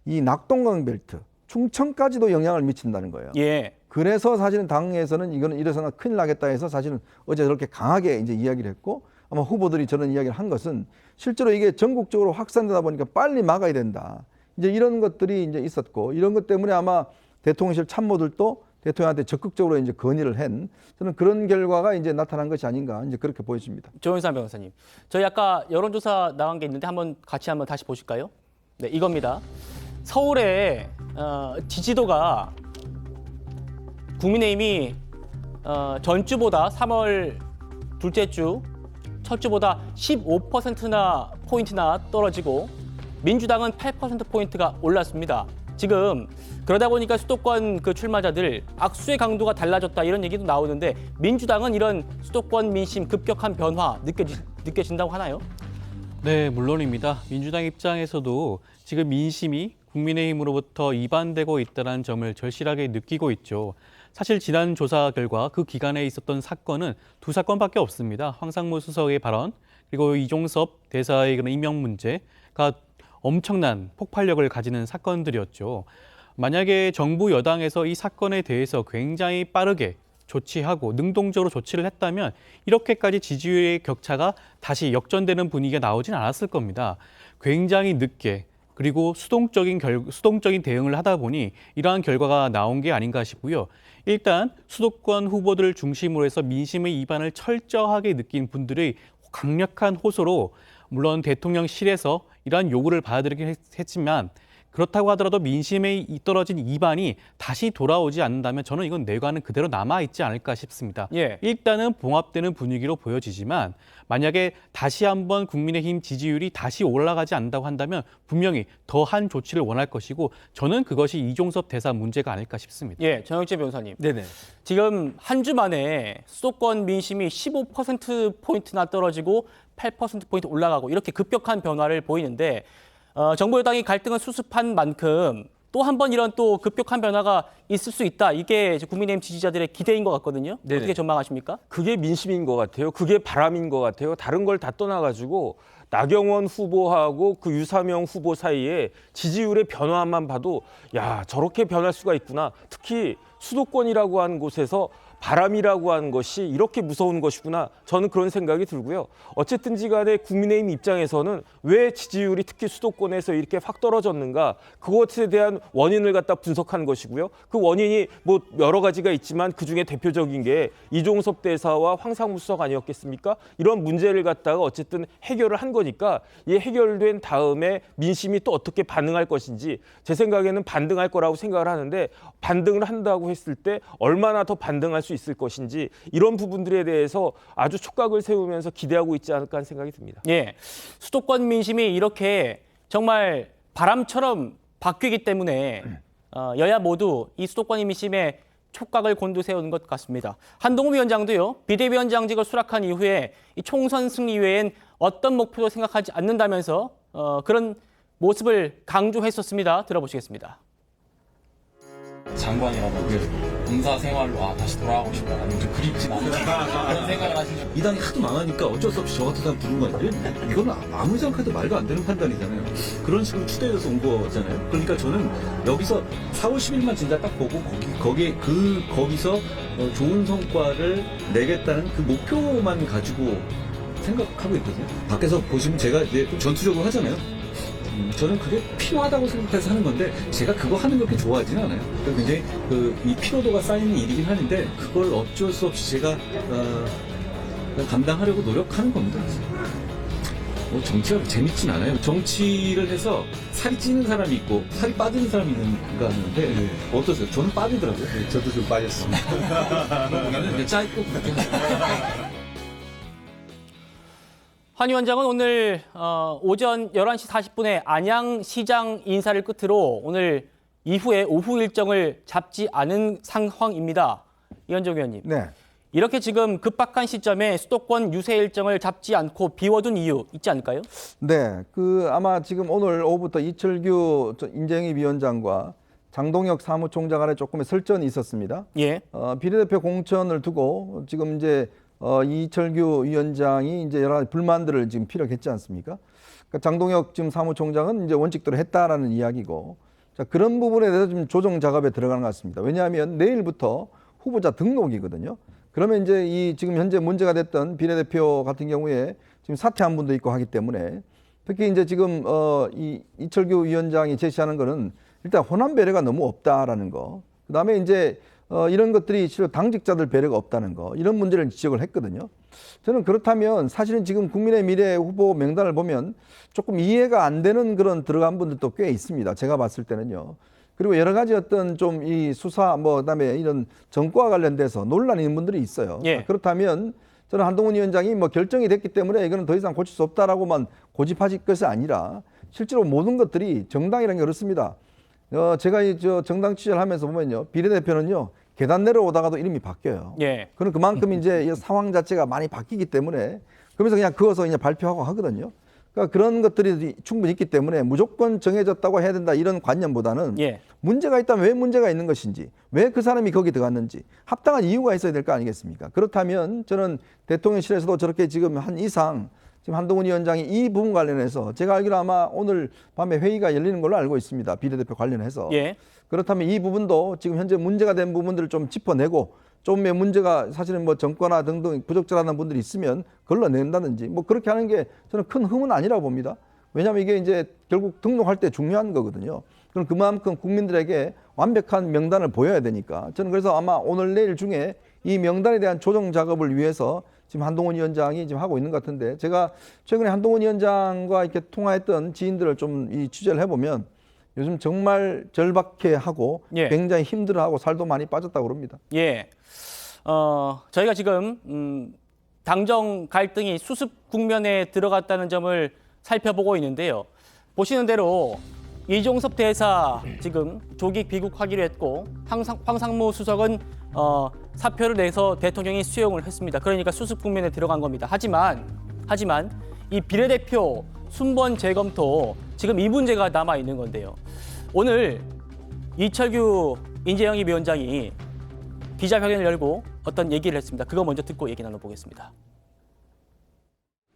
이 낙동강 벨트, 충청까지도 영향을 미친다는 거예요. 예. 그래서 사실은 당에서는 이거는 이래서는 큰일 나겠다 해서 사실은 어제 저렇게 강하게 이제 이야기를 했고 아마 후보들이 저런 이야기를 한 것은 실제로 이게 전국적으로 확산되다 보니까 빨리 막아야 된다. 이제 이런 것들이 이제 있었고 이런 것 때문에 아마 대통령실 참모들도 대통령한테 적극적으로 이제 건의를 한 저는 그런 결과가 이제 나타난 것이 아닌가 이제 그렇게 보여집니다. 조영삼 변호사님, 저희 아까 여론조사 나간 게 있는데 같이 한번 다시 보실까요? 네, 이겁니다. 서울의 지지도가 국민의힘이 전주보다 3월 둘째 주 첫 주보다 15%나 포인트나 떨어지고 민주당은 8%포인트가 올랐습니다. 지금 그러다 보니까 수도권 그 출마자들 악수의 강도가 달라졌다 이런 얘기도 나오는데 민주당은 이런 수도권 민심 급격한 변화 느껴진다고 하나요? 네, 물론입니다. 민주당 입장에서도 지금 민심이 국민의힘으로부터 이반되고 있다는 점을 절실하게 느끼고 있죠. 사실 지난 조사 결과 그 기간에 있었던 사건은 2사건밖에 없습니다. 황상무 수석의 발언, 그리고 이종섭 대사의 그런 임명 문제가 엄청난 폭발력을 가지는 사건들이었죠. 만약에 정부 여당에서 이 사건에 대해서 굉장히 빠르게 조치하고 능동적으로 조치를 했다면 이렇게까지 지지율의 격차가 다시 역전되는 분위기가 나오진 않았을 겁니다. 굉장히 늦게 그리고 수동적인 대응을 하다 보니 이러한 결과가 나온 게 아닌가 싶고요. 일단 수도권 후보들을 중심으로 해서 민심의 이반을 철저하게 느낀 분들의 강력한 호소로 물론 대통령실에서 이러한 요구를 받아들이긴 했지만 그렇다고 하더라도 민심에 떨어진 이반이 다시 돌아오지 않는다면 저는 이건 내관은 그대로 남아있지 않을까 싶습니다. 예. 일단은 봉합되는 분위기로 보여지지만 만약에 다시 한번 국민의힘 지지율이 다시 올라가지 않는다고 한다면 분명히 더한 조치를 원할 것이고 저는 그것이 이종섭 대사 문제가 아닐까 싶습니다. 예, 정혁재 변호사님. 네네. 지금 한 주 만에 수도권 민심이 15%포인트나 떨어지고 8%포인트 올라가고 이렇게 급격한 변화를 보이는데 정부 여당이 갈등을 수습한 만큼 또 한 번 이런 또 급격한 변화가 있을 수 있다. 이게 국민의힘 지지자들의 기대인 것 같거든요. 네네. 어떻게 전망하십니까? 그게 민심인 것 같아요. 그게 바람인 것 같아요. 다른 걸 다 떠나가지고 나경원 후보하고 그 유사명 후보 사이에 지지율의 변화만 봐도 야, 저렇게 변할 수가 있구나. 특히 수도권이라고 하는 곳에서 바람이라고 하는 것이 이렇게 무서운 것이구나. 저는 그런 생각이 들고요. 어쨌든지 간에 국민의힘 입장에서는 왜 지지율이 특히 수도권에서 이렇게 확 떨어졌는가. 그것에 대한 원인을 갖다 분석한 것이고요. 그 원인이 뭐 여러 가지가 있지만 그중에 대표적인 게 이종섭 대사와 황상무 수석 아니었겠습니까? 이런 문제를 갖다가 어쨌든 해결을 한 거니까 이 해결된 다음에 민심이 또 어떻게 반응할 것인지 제 생각에는 반등할 거라고 생각을 하는데 반등을 한다고 했을 때 얼마나 더 반등할 수 있을 것인지 이런 부분들에 대해서 아주 촉각을 세우면서 기대하고 있지 않을까 하는 생각이 듭니다. 예, 수도권 민심이 이렇게 정말 바람처럼 바뀌기 때문에 여야 모두 이 수도권 민심에 촉각을 곤두세우는 것 같습니다. 한동훈 위원장도요, 비대위원장직을 수락한 이후에 이 총선 승리 외엔 어떤 목표도 생각하지 않는다면서 그런 모습을 강조했었습니다. 들어보시겠습니다. 장관이라든지 검사 생활로 다시 돌아가고 싶다라는 좀 그립진 않은 그런 생각을 하신 적 이 당이 하도 망하니까 어쩔 수 없이 저 같은 사람 부른 건데 이건 아무리 생각해도 말도 안 되는 판단이잖아요. 그런 식으로 추대해서 온 거잖아요. 그러니까 저는 여기서 4월 10일만 진짜 딱 보고 거기서 좋은 성과를 내겠다는 그 목표만 가지고 생각하고 있거든요. 밖에서 보시면 제가 이제 좀 전투적으로 하잖아요. 저는 그게 필요하다고 생각해서 하는 건데 제가 그거 하는 걸 그렇게 좋아하지는 않아요. 굉장히 이 피로도가 쌓이는 일이긴 하는데 그걸 어쩔 수 없이 제가 감당하려고 노력하는 겁니다. 정치가 재밌진 않아요. 정치를 해서 살이 찌는 사람이 있고 살이 빠지는 사람이 있는가 하는데 어떠세요? 저는 빠지더라고요. 저도 좀 빠졌습니다. 그러니까 짧고 그렇게 한 위원장은 오늘 오전 11시 40분에 안양시장 인사를 끝으로 오늘 이후에 오후 일정을 잡지 않은 상황입니다. 이현정 의원님. 네. 이렇게 지금 급박한 시점에 수도권 유세 일정을 잡지 않고 비워둔 이유 있지 않을까요? 네. 아마 지금 오늘 오후부터 이철규 인재영입 위원장과 장동혁 사무총장 간에 조금의 설전이 있었습니다. 예. 비례대표 공천을 두고 지금 이제 이철규 위원장이 이제 여러 가지 불만들을 지금 피력했지 않습니까? 그러니까 장동혁 지금 사무총장은 이제 원칙대로 했다라는 이야기고, 자, 그런 부분에 대해서 지금 조정 작업에 들어가는 것 같습니다. 왜냐하면 내일부터 후보자 등록이거든요. 그러면 이제 지금 현재 문제가 됐던 비례대표 같은 경우에 지금 사퇴한 분도 있고 하기 때문에 특히 이제 지금 이철규 위원장이 제시하는 거는 일단 호남 배려가 너무 없다라는 거. 그다음에 이제 이런 것들이 실제 당직자들 배려가 없다는 거, 이런 문제를 지적을 했거든요. 저는 그렇다면 사실은 지금 국민의 미래 후보 명단을 보면 조금 이해가 안 되는 그런 들어간 분들도 꽤 있습니다. 제가 봤을 때는요. 그리고 여러 가지 어떤 좀 이 수사 그다음에 이런 정과와 관련돼서 논란이 있는 분들이 있어요. 예. 그렇다면 저는 한동훈 위원장이 결정이 됐기 때문에 이거는 더 이상 고칠 수 없다라고만 고집하실 것이 아니라 실제로 모든 것들이 정당이라는 게 그렇습니다. 제가 저 정당 취재를 하면서 보면요, 비례대표는요 계단 내려오다가도 이름이 바뀌어요. 예. 그럼 그만큼 이제 이 상황 자체가 많이 바뀌기 때문에 그러면서 그냥 그어서 그냥 발표하고 하거든요. 그러니까 그런 것들이 충분히 있기 때문에 무조건 정해졌다고 해야 된다 이런 관념보다는 예. 문제가 있다면 왜 문제가 있는 것인지, 왜 그 사람이 거기 들어갔는지 합당한 이유가 있어야 될 거 아니겠습니까? 그렇다면 저는 대통령실에서도 저렇게 지금 한 이상 지금 한동훈 위원장이 이 부분 관련해서 제가 알기로 아마 오늘 밤에 회의가 열리는 걸로 알고 있습니다. 비례대표 관련해서. 예. 그렇다면 이 부분도 지금 현재 문제가 된 부분들을 좀 짚어내고 좀의 문제가 사실은 뭐 정과나 등등 부적절한 분들이 있으면 걸러낸다든지 뭐 그렇게 하는 게 저는 큰 흠은 아니라고 봅니다. 왜냐하면 이게 이제 결국 등록할 때 중요한 거거든요. 그럼 그만큼 국민들에게 완벽한 명단을 보여야 되니까 저는 그래서 아마 오늘 내일 중에 이 명단에 대한 조정 작업을 위해서 지금 한동훈 위원장이 지금 하고 있는 것 같은데 제가 최근에 한동훈 위원장과 이렇게 통화했던 지인들을 좀 이 취재를 해보면 요즘 정말 절박해하고 예. 굉장히 힘들어하고 살도 많이 빠졌다고 그럽니다. 예. 저희가 지금 당정 갈등이 수습 국면에 들어갔다는 점을 살펴보고 있는데요. 보시는 대로 이종섭 대사 지금 조기 귀국하기로 했고 황상무 수석은 사표를 내서 대통령이 수용을 했습니다. 그러니까 수습 국면에 들어간 겁니다. 하지만 이 비례대표 순번 재검토 지금 이 문제가 남아 있는 건데요. 오늘 이철규 인재영입위원장이 기자회견을 열고 어떤 얘기를 했습니다. 그거 먼저 듣고 얘기 나눠보겠습니다.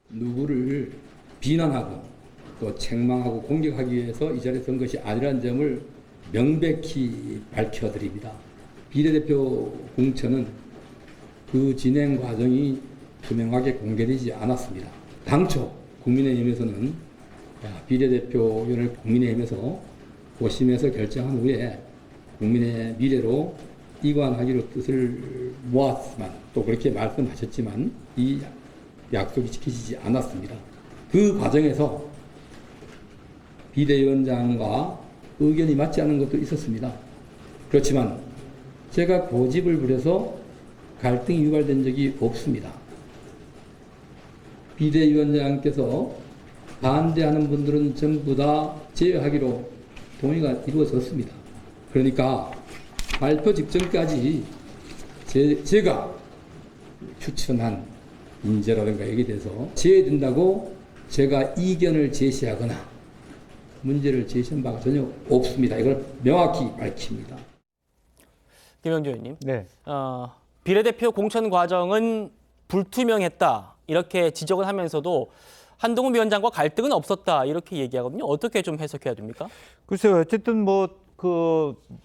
누구를 비난하고 또 책망하고 공격하기 위해서 이 자리에 선 것이 아니라는 점을 명백히 밝혀드립니다. 비례대표 공천은 그 진행 과정이 투명하게 공개되지 않았습니다. 당초 국민의힘에서는 비례대표위원을 국민의힘에서 고심해서 결정한 후에 국민의 미래로 이관하기로 뜻을 모았지만 또 그렇게 말씀하셨지만 이 약속이 지켜지지 않았습니다. 그 과정에서 비대위원장과 의견이 맞지 않는 것도 있었습니다. 그렇지만 제가 고집을 부려서 갈등이 유발된 적이 없습니다. 비대위원장께서 반대하는 분들은 전부 다 제외하기로 동의가 이루어졌습니다. 그러니까 발표 직전까지 제가 추천한 인재라든가 여기에 대해서 제외된다고 제가 이견을 제시하거나 문제를 제시한 바가 전혀 없습니다. 이걸 명확히 밝힙니다. 김영주 의원님, 네. 비례대표 공천 과정은 불투명했다 이렇게 지적을 하면서도 한동훈 위원장과 갈등은 없었다 이렇게 얘기하거든요. 어떻게 좀 해석해야 됩니까? 글쎄요. 어쨌든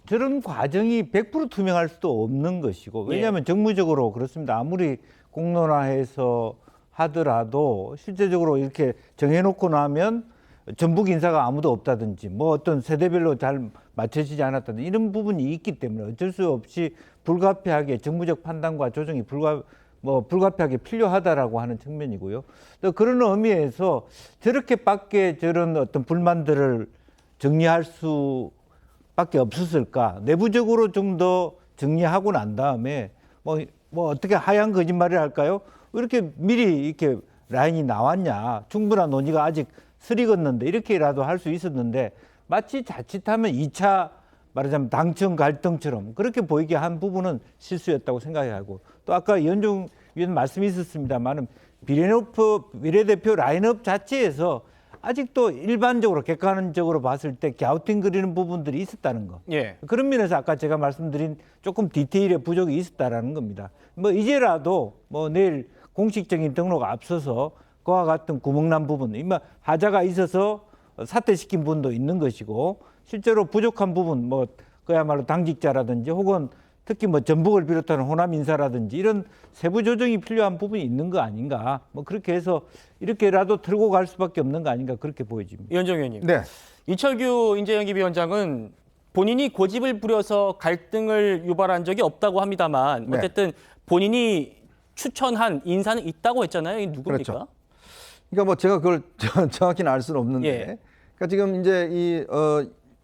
저런 과정이 100% 투명할 수도 없는 것이고 왜냐하면 정무적으로 그렇습니다. 아무리 공론화해서 하더라도 실제적으로 이렇게 정해놓고 나면 전북 인사가 아무도 없다든지 어떤 세대별로 잘 맞춰지지 않았다든지 이런 부분이 있기 때문에 어쩔 수 없이 불가피하게 정무적 판단과 조정이 불가피하게 필요하다라고 하는 측면이고요. 또 그런 의미에서 저렇게밖에 저런 어떤 불만들을 정리할 수밖에 없었을까? 내부적으로 좀 더 정리하고 난 다음에 어떻게 하얀 거짓말을 할까요? 왜 이렇게 미리 이렇게 라인이 나왔냐? 충분한 논의가 아직 쓰리겠는데 이렇게라도 할 수 있었는데 마치 자칫하면 2차 말하자면 당청 갈등처럼 그렇게 보이게 한 부분은 실수였다고 생각하고 또 아까 이현종 위원 말씀이 있었습니다만은 비례대표 라인업 자체에서 아직도 일반적으로 객관적으로 봤을 때 갸우팅거리는 부분들이 있었다는 거. 예. 그런 면에서 아까 제가 말씀드린 조금 디테일의 부족이 있었다라는 겁니다. 이제라도 내일 공식적인 등록 앞서서 그와 같은 구멍난 부분, 하자가 있어서 사퇴시킨 분도 있는 것이고 실제로 부족한 부분, 그야말로 당직자라든지 혹은 특히 전북을 비롯한 호남 인사라든지 이런 세부 조정이 필요한 부분이 있는 거 아닌가. 그렇게 해서 이렇게라도 틀고 갈 수밖에 없는 거 아닌가 그렇게 보여집니다. 이현정 의원님. 네. 이철규 인재영입위원장은 본인이 고집을 부려서 갈등을 유발한 적이 없다고 합니다만 네. 어쨌든 본인이 추천한 인사는 있다고 했잖아요. 이 누굽니까? 그렇죠. 그러니까 제가 그걸 정확히는 알 수는 없는데 예. 그러니까 지금 이제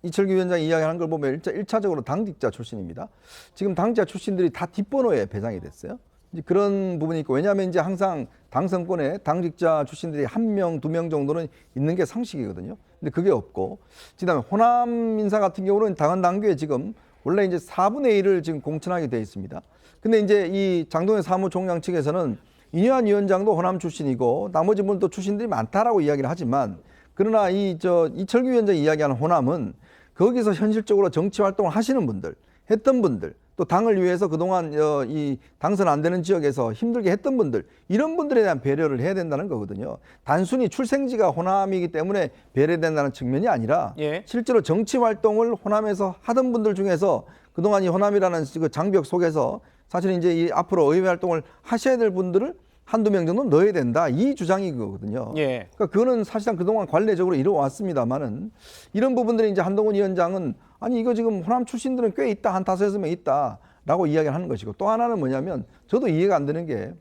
이철규 위원장이 이야기하는 걸 보면 1차적으로 당직자 출신입니다. 지금 당직자 출신들이 다 뒷번호에 배정이 됐어요. 이제 그런 부분이 있고 왜냐하면 이제 항상 당선권에 당직자 출신들이 1명, 2명 정도는 있는 게 상식이거든요. 근데 그게 없고, 그다음에 호남 인사 같은 경우는 당헌 당규에 지금 원래 이제 4분의 1을 지금 공천하게 돼 있습니다. 근데 이제 이 장동현 사무총장 측에서는 이뇨한 위원장도 호남 출신이고 나머지 분도 출신들이 많다라고 이야기를 하지만, 그러나 이철규 위원장이 이야기하는 호남은 거기서 현실적으로 정치 활동을 하시는 분들, 했던 분들, 또 당을 위해서 그동안 이 당선 안 되는 지역에서 힘들게 했던 분들, 이런 분들에 대한 배려를 해야 된다는 거거든요. 단순히 출생지가 호남이기 때문에 배려된다는 측면이 아니라 실제로 정치 활동을 호남에서 하던 분들 중에서 그동안 이 호남이라는 그 장벽 속에서 사실 이제 이 앞으로 의회 활동을 하셔야 될 분들을 한두 명 정도 넣어야 된다, 이 주장이 그거거든요. 그러니까 그거는 사실상 그동안 관례적으로 이루어왔습니다만은, 이런 부분들이 이제 한동훈 위원장은 아니 이거 지금 호남 출신들은 꽤 있다, 한 5-6명 있다라고 이야기를 하는 것이고, 또 하나는 뭐냐면 저도 이해가 안 되는 게,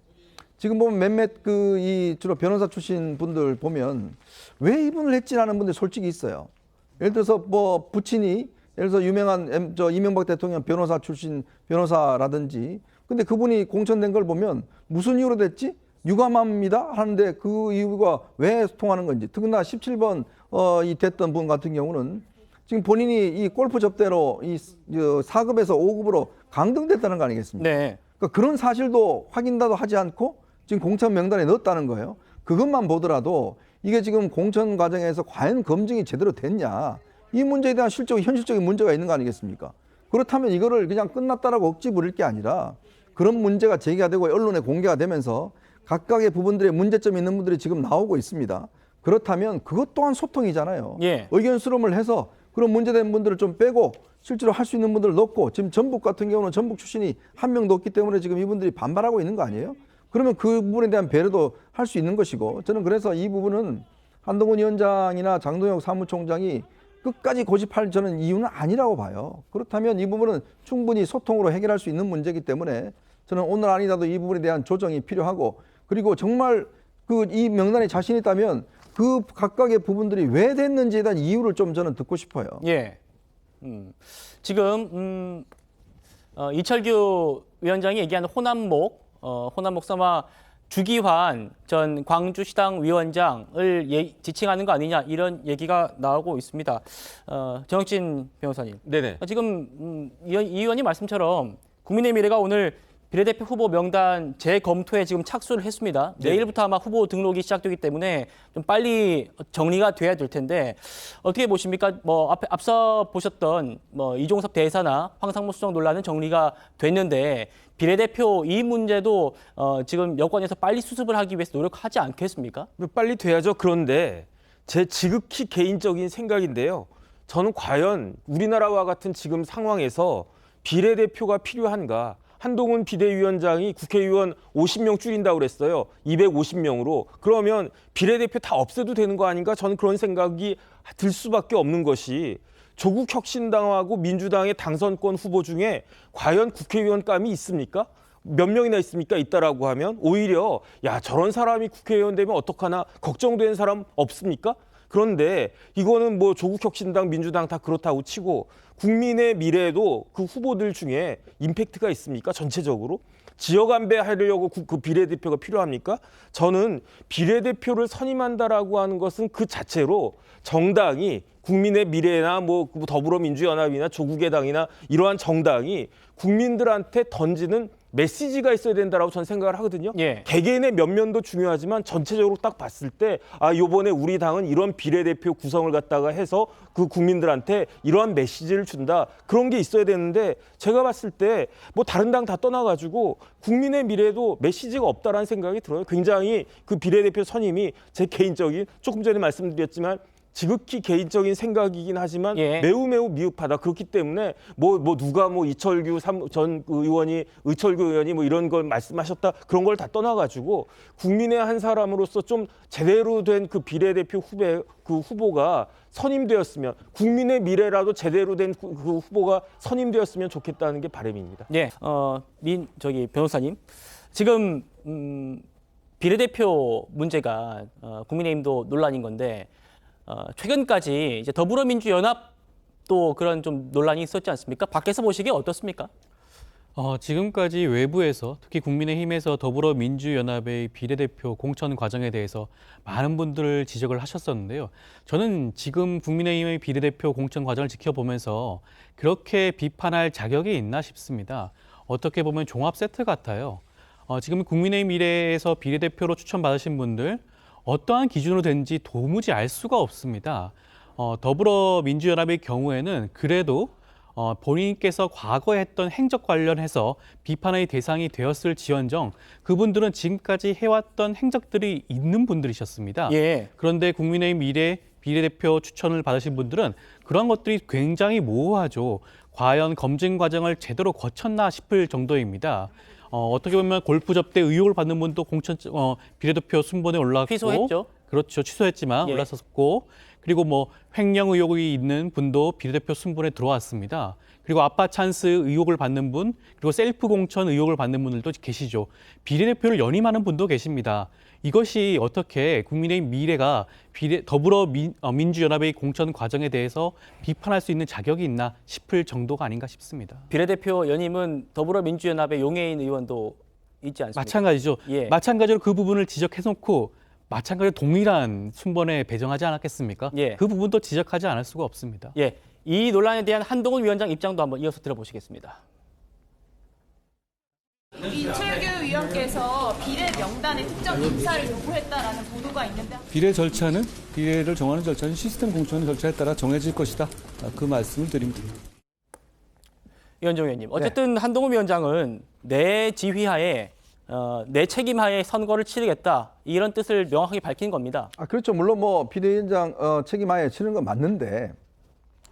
지금 보면 몇몇 이 주로 변호사 출신 분들 보면 왜 이분을 했지라는 분들 솔직히 있어요. 예를 들어서 뭐 부친이 예를 들어서 유명한 이명박 대통령 변호사 출신 변호사라든지, 근데 그분이 공천된 걸 보면 무슨 이유로 됐지? 유감합니다 하는데 그 이유가 왜 통하는 건지. 특히나 17번 이 됐던 분 같은 경우는 지금 본인이 이 골프 접대로 이 4급에서 5급으로 강등됐다는 거 아니겠습니까? 그러니까 그런 사실도 확인도 하지 않고 지금 공천 명단에 넣었다는 거예요. 그것만 보더라도 이게 지금 공천 과정에서 과연 검증이 제대로 됐냐, 이 문제에 대한 현실적인 문제가 있는 거 아니겠습니까? 그렇다면 이거를 그냥 끝났다라고 억지 부릴 게 아니라, 그런 문제가 제기가 되고 언론에 공개가 되면서 각각의 부분들의 문제점이 있는 분들이 지금 나오고 있습니다. 그렇다면 그것 또한 소통이잖아요. 의견 수렴을 해서 그런 문제된 분들을 좀 빼고 실제로 할 수 있는 분들을 넣고, 지금 전북 같은 경우는 전북 출신이 한 명도 없기 때문에 지금 이분들이 반발하고 있는 거 아니에요? 그러면 그 부분에 대한 배려도 할 수 있는 것이고, 저는 그래서 이 부분은 한동훈 위원장이나 장동혁 사무총장이 끝까지 고집할 저는 이유는 아니라고 봐요. 그렇다면 이 부분은 충분히 소통으로 해결할 수 있는 문제이기 때문에 저는 오늘 아니라도 이 부분에 대한 조정이 필요하고, 그리고 정말 이 명단에 자신 있다면 그 각각의 부분들이 왜 됐는지에 대한 이유를 좀 저는 듣고 싶어요. 지금 이철규 위원장이 얘기하는 호남목 삼아 주기환 전 광주시당 위원장을 지칭하는 거 아니냐, 이런 얘기가 나오고 있습니다. 정혁진 변호사님. 지금 이 의원님 말씀처럼 국민의 미래가 오늘 비례대표 후보 명단 재검토에 지금 착수를 했습니다. 내일부터 아마 후보 등록이 시작되기 때문에 좀 빨리 정리가 돼야 될 텐데, 어떻게 보십니까? 뭐 앞서 보셨던 뭐 이종섭 대사나 황상무 수석 논란은 정리가 됐는데, 비례대표 이 문제도 지금 여권에서 빨리 수습을 하기 위해서 노력하지 않겠습니까? 빨리 돼야죠. 그런데 제 지극히 개인적인 생각인데요. 저는 과연 우리나라와 같은 지금 상황에서 비례대표가 필요한가? 한동훈 비대위원장이 국회의원 50명 줄인다고 그랬어요. 250명으로. 그러면 비례대표 다 없애도 되는 거 아닌가? 저는 그런 생각이 들 수밖에 없는 것이, 조국 혁신당하고 민주당의 당선권 후보 중에 과연 국회의원감이 있습니까? 몇 명이나 있습니까? 있다라고 하면 오히려 야, 저런 사람이 국회의원 되면 어떡하나 걱정되는 사람 없습니까? 그런데 이거는 뭐 조국 혁신당, 민주당 다 그렇다고 치고 국민의 미래에도 그 후보들 중에 임팩트가 있습니까? 전체적으로? 지역 안배하려고 그 비례대표가 필요합니까? 저는 비례대표를 선임한다라고 하는 것은 그 자체로 정당이, 국민의 미래나 뭐 더불어민주연합이나 조국의 당이나 이러한 정당이 국민들한테 던지는 메시지가 있어야 된다라고 저는 생각을 하거든요. 개개인의 면면도 중요하지만 전체적으로 딱 봤을 때, 요번에 우리 당은 이런 비례대표 구성을 갖다가 해서 그 국민들한테 이러한 메시지를 준다. 그런 게 있어야 되는데, 제가 봤을 때 뭐 다른 당 다 떠나가지고 국민의 미래에도 메시지가 없다라는 생각이 들어요. 굉장히 그 비례대표 선임이 제 개인적인, 조금 전에 말씀드렸지만 지극히 개인적인 생각이긴 하지만 매우 미흡하다. 그렇기 때문에 누가 이철규 전 의원이, 의철규 의원이 뭐 이런 걸 말씀하셨다, 그런 걸 다 떠나가지고 국민의 한 사람으로서 좀 제대로 된 그 비례대표 후보가 선임되었으면, 국민의 미래라도 제대로 된 그 후보가 선임되었으면 좋겠다는 게 바람입니다. 변호사님, 지금 비례대표 문제가 국민의힘도 논란인 건데, 최근까지 이제 더불어민주연합도 그런 좀 논란이 있었지 않습니까? 밖에서 보시기에 어떻습니까? 지금까지 외부에서 특히 국민의힘에서 더불어민주연합의 비례대표 공천 과정에 대해서 많은 분들 지적을 하셨었는데요. 저는 지금 국민의힘의 비례대표 공천 과정을 지켜보면서 그렇게 비판할 자격이 있나 싶습니다. 어떻게 보면 종합 세트 같아요. 지금 국민의힘 미래에서 비례대표로 추천받으신 분들 어떠한 기준으로 된지 도무지 알 수가 없습니다. 더불어민주연합의 경우에는 그래도 본인께서 과거에 했던 행적 관련해서 비판의 대상이 되었을지언정 그분들은 지금까지 해왔던 행적들이 있는 분들이셨습니다. 예. 그런데 국민의힘 미래 비례대표 추천을 받으신 분들은 그런 것들이 굉장히 모호하죠. 과연 검증 과정을 제대로 거쳤나 싶을 정도입니다. 어떻게 보면 골프 접대 의혹을 받는 분도 비례대표 순번에 올라갔고 취소했죠. 그렇죠. 취소했지만 예. 올랐었고 그리고 뭐 횡령 의혹이 있는 분도 비례대표 순번에 들어왔습니다. 그리고 아빠 찬스 의혹을 받는 분, 그리고 셀프 공천 의혹을 받는 분들도 계시죠. 비례대표를 연임하는 분도 계십니다. 이것이 어떻게 국민의힘 미래가 더불어민주연합의 공천 과정에 대해서 비판할 수 있는 자격이 있나 싶을 정도가 아닌가 싶습니다. 비례대표 연임은 더불어민주연합의 용해인 의원도 있지 않습니까? 마찬가지죠. 예. 마찬가지로 그 부분을 지적해놓고 마찬가지로 동일한 순번에 배정하지 않았겠습니까? 예. 그 부분도 지적하지 않을 수가 없습니다. 예, 이 논란에 대한 한동훈 위원장 입장도 한번 이어서 들어보시겠습니다. 이철규 위원께서 비례 명단의 특정 인사를 요구했다라는 보도가 있는데 비례를 정하는 절차는 시스템 공천 절차에 따라 정해질 것이다. 그 말씀을 드립니다. 위원정 의원님, 어쨌든 한동훈 위원장은 내 지휘하에 내 책임하에 선거를 치르겠다 이런 뜻을 명확하게 밝힌 겁니다. 그렇죠. 물론 뭐 비대위원장 책임하에 치는 건 맞는데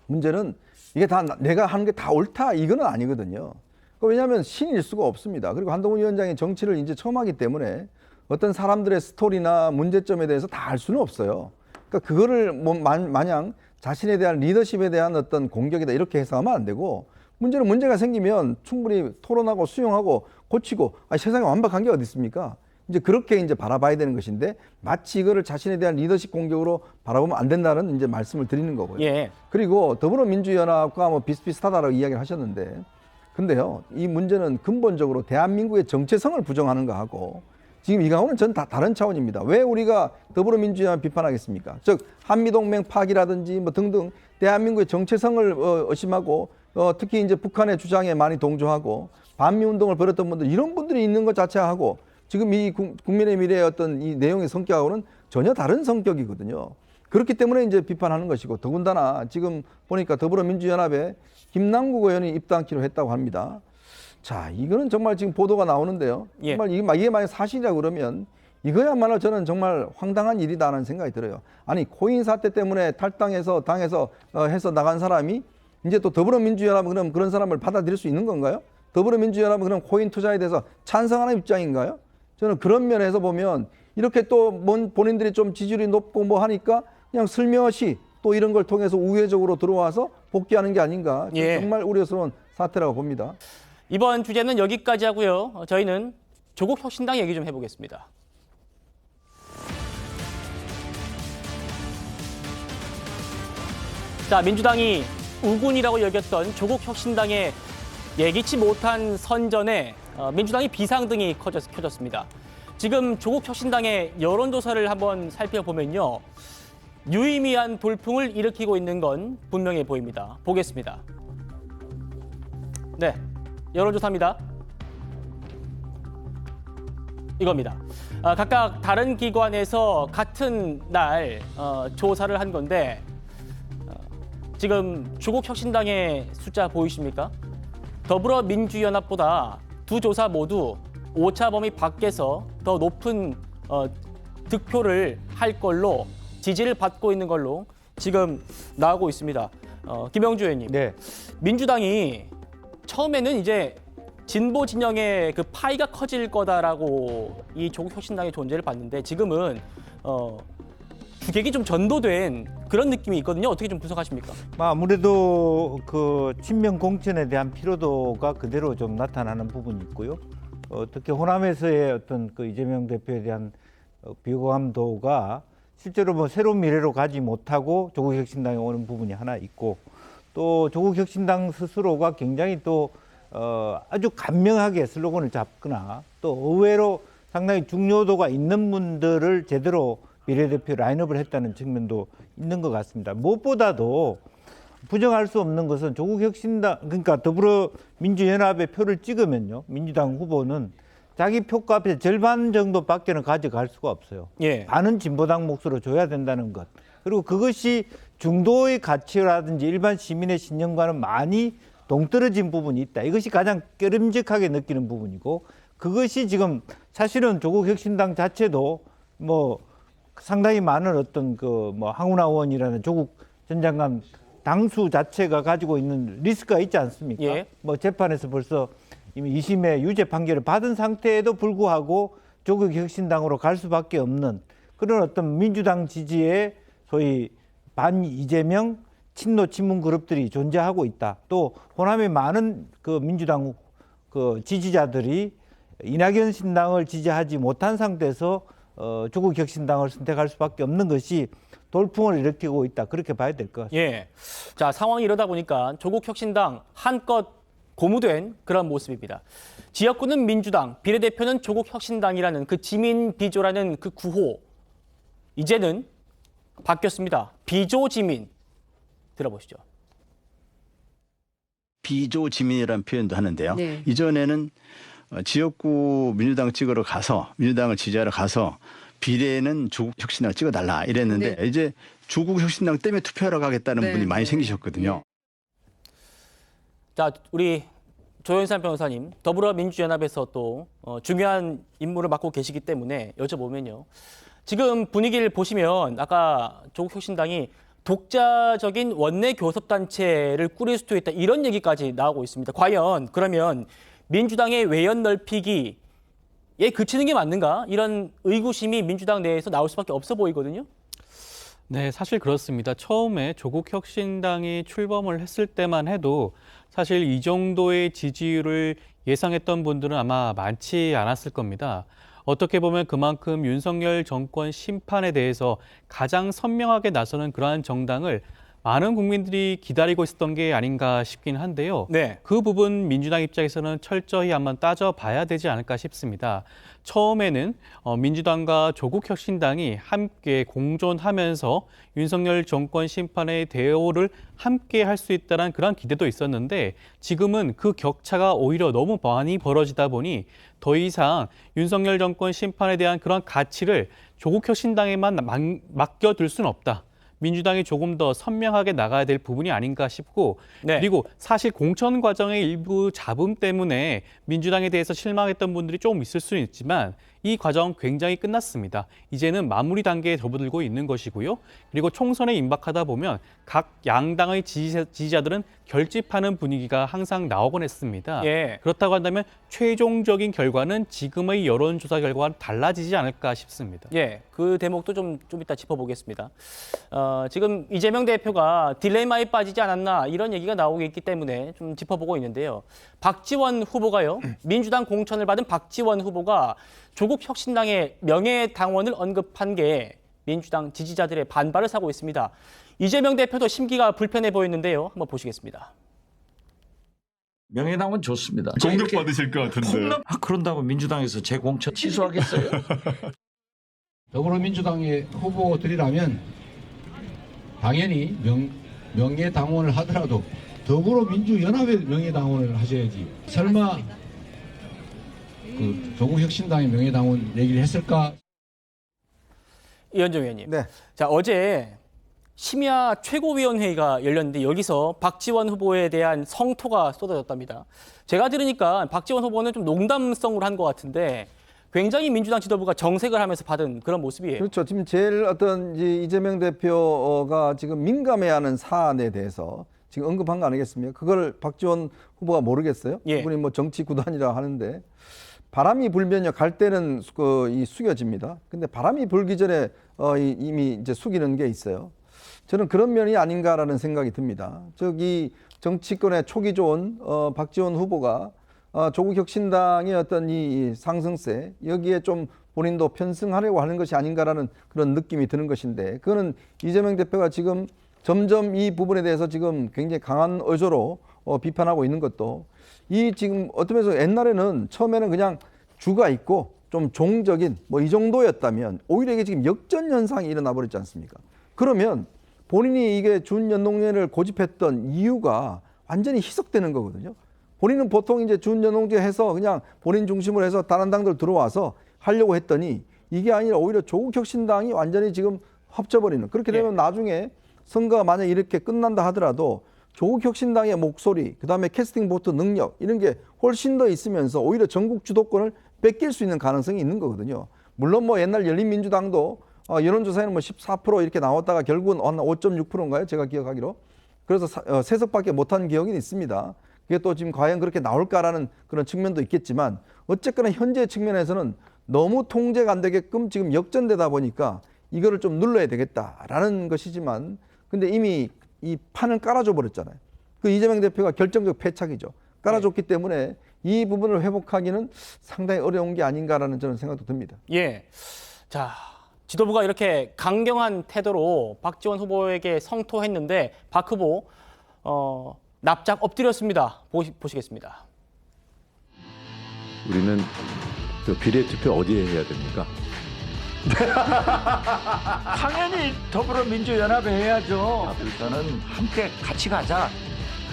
문제는 이게 다 내가 하는 게 다 옳다 이거는 아니거든요. 왜냐하면 신일 수가 없습니다. 그리고 한동훈 위원장이 정치를 이제 처음 하기 때문에 어떤 사람들의 스토리나 문제점에 대해서 다 알 수는 없어요. 그러니까 그거를 뭐 마냥 자신에 대한 리더십에 대한 어떤 공격이다 이렇게 해석하면 안 되고 문제가 생기면 충분히 토론하고 수용하고 고치고 세상에 완벽한 게 어디 있습니까? 이제 그렇게 이제 바라봐야 되는 것인데 마치 이거를 자신에 대한 리더십 공격으로 바라보면 안 된다는 이제 말씀을 드리는 거고요. 예. 그리고 더불어민주연합과 뭐 비슷비슷하다라고 이야기를 하셨는데 근데요, 이 문제는 근본적으로 대한민국의 정체성을 부정하는 거하고 지금 이거는 전 다 다른 차원입니다. 왜 우리가 더불어민주연합 비판하겠습니까? 즉 한미동맹 파기라든지 뭐 등등 대한민국의 정체성을 의심하고 특히 이제 북한의 주장에 많이 동조하고 반미 운동을 벌였던 분들 이런 분들이 있는 것 자체하고 지금 이 국민의 미래의 어떤 이 내용의 성격하고는 전혀 다른 성격이거든요. 그렇기 때문에 이제 비판하는 것이고 더군다나 지금 보니까 더불어민주연합에 김남국 의원이 입당키로 했다고 합니다. 자, 이거는 정말 지금 보도가 나오는데요. 예. 정말 이게 만약 사실이라고 그러면 이거야말로 저는 정말 황당한 일이다라는 생각이 들어요. 아니 코인 사태 때문에 탈당해서 당에서 해서 나간 사람이 이제 또 더불어민주연합은 그럼 그런 사람을 받아들일 수 있는 건가요? 더불어민주연합은 그럼 코인 투자에 대해서 찬성하는 입장인가요? 저는 그런 면에서 보면 이렇게 또 본인들이 좀 지지율이 높고 뭐 하니까 그냥 슬며시 또 이런 걸 통해서 우회적으로 들어와서 복귀하는 게 아닌가 예. 정말 우려스러운 사태라고 봅니다. 이번 주제는 여기까지 하고요. 저희는 조국 혁신당 얘기 좀 해보겠습니다. 자, 민주당이 우군이라고 여겼던 조국 혁신당의 예기치 못한 선전에 민주당이 비상등이 켜졌습니다. 지금 조국 혁신당의 여론조사를 한번 살펴보면요. 유의미한 돌풍을 일으키고 있는 건 분명해 보입니다. 보겠습니다. 네, 여론조사입니다. 이겁니다. 각각 다른 기관에서 같은 날 조사를 한 건데 지금 조국 혁신당의 숫자 보이십니까? 더불어민주연합보다 두 조사 모두 오차 범위 밖에서 더 높은 득표를 할 걸로 지지를 받고 있는 걸로 지금 나오고 있습니다. 김영주 의원님, 네. 민주당이 처음에는 이제 진보 진영의 그 파이가 커질 거다라고 이 조국 혁신당의 존재를 봤는데 지금은 주객이 좀 전도된 그런 느낌이 있거든요. 어떻게 좀 분석하십니까? 아무래도 그 친명 공천에 대한 피로도가 그대로 좀 나타나는 부분이 있고요. 특히 호남에서의 어떤 그 이재명 대표에 대한 비호감도가 실제로 뭐 새로운 미래로 가지 못하고 조국 혁신당에 오는 부분이 하나 있고 또 조국 혁신당 스스로가 굉장히 또 아주 간명하게 슬로건을 잡거나 또 의외로 상당히 중요도가 있는 분들을 제대로 비례대표 라인업을 했다는 측면도 있는 것 같습니다. 무엇보다도 부정할 수 없는 것은 조국혁신당, 그러니까 더불어민주연합의 표를 찍으면요, 민주당 후보는 자기 표값의 절반 정도밖에는 가져갈 수가 없어요. 예. 반은 진보당 몫으로 줘야 된다는 것. 그리고 그것이 중도의 가치라든지 일반 시민의 신념과는 많이 동떨어진 부분이 있다. 이것이 가장 깨름직하게 느끼는 부분이고, 그것이 지금 사실은 조국혁신당 자체도 뭐 상당히 많은 어떤 그 뭐 황운하 의원이라는 조국 전 장관 당수 자체가 가지고 있는 리스크가 있지 않습니까? 예. 뭐 재판에서 벌써 이미 2심의 유죄 판결을 받은 상태에도 불구하고 조국혁신당으로 갈 수밖에 없는 그런 어떤 민주당 지지의 소위 반 이재명 친노 친문 그룹들이 존재하고 있다. 또 호남의 많은 그 민주당 그 지지자들이 이낙연 신당을 지지하지 못한 상태에서 조국혁신당을 선택할 수밖에 없는 것이 돌풍을 일으키고 있다. 그렇게 봐야 될 것 같습니다. 예. 자, 상황이 이러다 보니까 조국혁신당 한껏 고무된 그런 모습입니다. 지역구는 민주당, 비례대표는 조국혁신당이라는 그 지민 비조라는 그 구호. 이제는 바뀌었습니다. 비조지민. 들어보시죠. 비조지민이라는 표현도 하는데요. 네. 이전에는 지역구 민주당 찍으러 가서 민주당을 지지하러 가서 비례는 조국혁신당 찍어달라 이랬는데 네. 이제 조국혁신당 때문에 투표하러 가겠다는 네. 분이 많이 생기셨거든요. 자, 우리 조현산 변호사님, 더불어민주연합에서 또 중요한 임무를 맡고 계시기 때문에 여쭤보면요. 지금 분위기를 보시면 아까 조국혁신당이 독자적인 원내 교섭단체를 꾸릴 수도 있다 이런 얘기까지 나오고 있습니다. 과연 그러면 민주당의 외연 넓히기에 그치는 게 맞는가? 이런 의구심이 민주당 내에서 나올 수밖에 없어 보이거든요. 네, 사실 그렇습니다. 처음에 조국혁신당이 출범을 했을 때만 해도 사실 이 정도의 지지율을 예상했던 분들은 아마 많지 않았을 겁니다. 어떻게 보면 그만큼 윤석열 정권 심판에 대해서 가장 선명하게 나서는 그러한 정당을 많은 국민들이 기다리고 있었던 게 아닌가 싶긴 한데요. 네. 그 부분 민주당 입장에서는 철저히 한번 따져봐야 되지 않을까 싶습니다. 처음에는 민주당과 조국혁신당이 함께 공존하면서 윤석열 정권 심판의 대오를 함께 할 수 있다는 그런 기대도 있었는데 지금은 그 격차가 오히려 너무 많이 벌어지다 보니 더 이상 윤석열 정권 심판에 대한 그런 가치를 조국혁신당에만 맡겨둘 수는 없다. 민주당이 조금 더 선명하게 나가야 될 부분이 아닌가 싶고 네. 그리고 사실 공천 과정의 일부 잡음 때문에 민주당에 대해서 실망했던 분들이 조금 있을 수는 있지만 이 과정 굉장히 끝났습니다. 이제는 마무리 단계에 접어들고 있는 것이고요. 그리고 총선에 임박하다 보면 각 양당의 지지자들은 결집하는 분위기가 항상 나오곤 했습니다. 예. 그렇다고 한다면 최종적인 결과는 지금의 여론조사 결과와는 달라지지 않을까 싶습니다. 예, 그 대목도 좀 이따 짚어보겠습니다. 지금 이재명 대표가 딜레마에 빠지지 않았나 이런 얘기가 나오고 있기 때문에 좀 짚어보고 있는데요. 박지원 후보가요. 민주당 공천을 받은 박지원 후보가 조국혁신당의 명예당원을 언급한 게 민주당 지지자들의 반발을 사고 있습니다. 이재명 대표도 심기가 불편해 보였는데요. 한번 보시겠습니다. 명예당원 좋습니다. 공격받으실 것 같은데. 그런다고 민주당에서 제 공천 취소하겠어요? 더불어민주당의 후보들이라면 당연히 명예당원을 하더라도 더불어민주연합의 명예당원을 하셔야지. 설마 그 조국혁신당의 명예당원 얘기를 했을까? 이현정 의원님. 네. 자, 어제 심야 최고위원회의가 열렸는데 여기서 박지원 후보에 대한 성토가 쏟아졌답니다. 제가 들으니까 박지원 후보는 좀 농담성으로 한 것 같은데 굉장히 민주당 지도부가 정색을 하면서 받은 그런 모습이에요. 그렇죠. 지금 제일 어떤 이재명 대표가 지금 민감해하는 사안에 대해서 지금 언급한 거 아니겠습니까? 그걸 박지원 후보가 모르겠어요? 예. 그분이 뭐 정치 구단이라 하는데 바람이 불면요 갈 때는 이 숙여집니다. 근데 바람이 불기 전에 이미 이제 숙이는 게 있어요. 저는 그런 면이 아닌가라는 생각이 듭니다. 저기 정치권의 촉이 좋은 박지원 후보가 조국혁신당의 어떤 이 상승세 여기에 좀 본인도 편승하려고 하는 것이 아닌가라는 그런 느낌이 드는 것인데 그거는 이재명 대표가 지금 점점 이 부분에 대해서 지금 굉장히 강한 어조로 비판하고 있는 것도 이 지금 어떤 면에서 옛날에는 처음에는 그냥 주가 있고 좀 종적인 뭐 이 정도였다면 오히려 이게 지금 역전 현상이 일어나 버렸지 않습니까? 그러면 본인이 이게 준연동제를 고집했던 이유가 완전히 희석되는 거거든요. 본인은 보통 이제 준연동제 해서 그냥 본인 중심으로 해서 다른 당들 들어와서 하려고 했더니 이게 아니라 오히려 조국혁신당이 완전히 지금 합쳐버리는. 그렇게 되면 나중에 선거가 만약 이렇게 끝난다 하더라도 조국혁신당의 목소리, 그다음에 캐스팅 보트 능력 이런 게 훨씬 더 있으면서 오히려 전국 주도권을 뺏길 수 있는 가능성이 있는 거거든요. 물론 뭐 옛날 열린민주당도 여론조사에는 뭐 14% 이렇게 나왔다가 결국은 한 5.6%인가요? 제가 기억하기로. 그래서 세석밖에 못한 기억이 있습니다. 그게 또 지금 과연 그렇게 나올까라는 그런 측면도 있겠지만 어쨌거나 현재 측면에서는 너무 통제가 안 되게끔 지금 역전되다 보니까 이거를 좀 눌러야 되겠다라는 것이지만 근데 이미 이 판을 깔아줘 버렸잖아요. 그 이재명 대표가 결정적 패착이죠. 깔아줬기 때문에 이 부분을 회복하기는 상당히 어려운 게 아닌가라는 저는 생각도 듭니다. 예. 자, 지도부가 이렇게 강경한 태도로 박지원 후보에게 성토했는데 박 후보 납작 엎드렸습니다. 보시겠습니다. 우리는 그 비례투표 어디에 해야 됩니까? 당연히 더불어민주연합에 해야죠. 저는 함께 같이 가자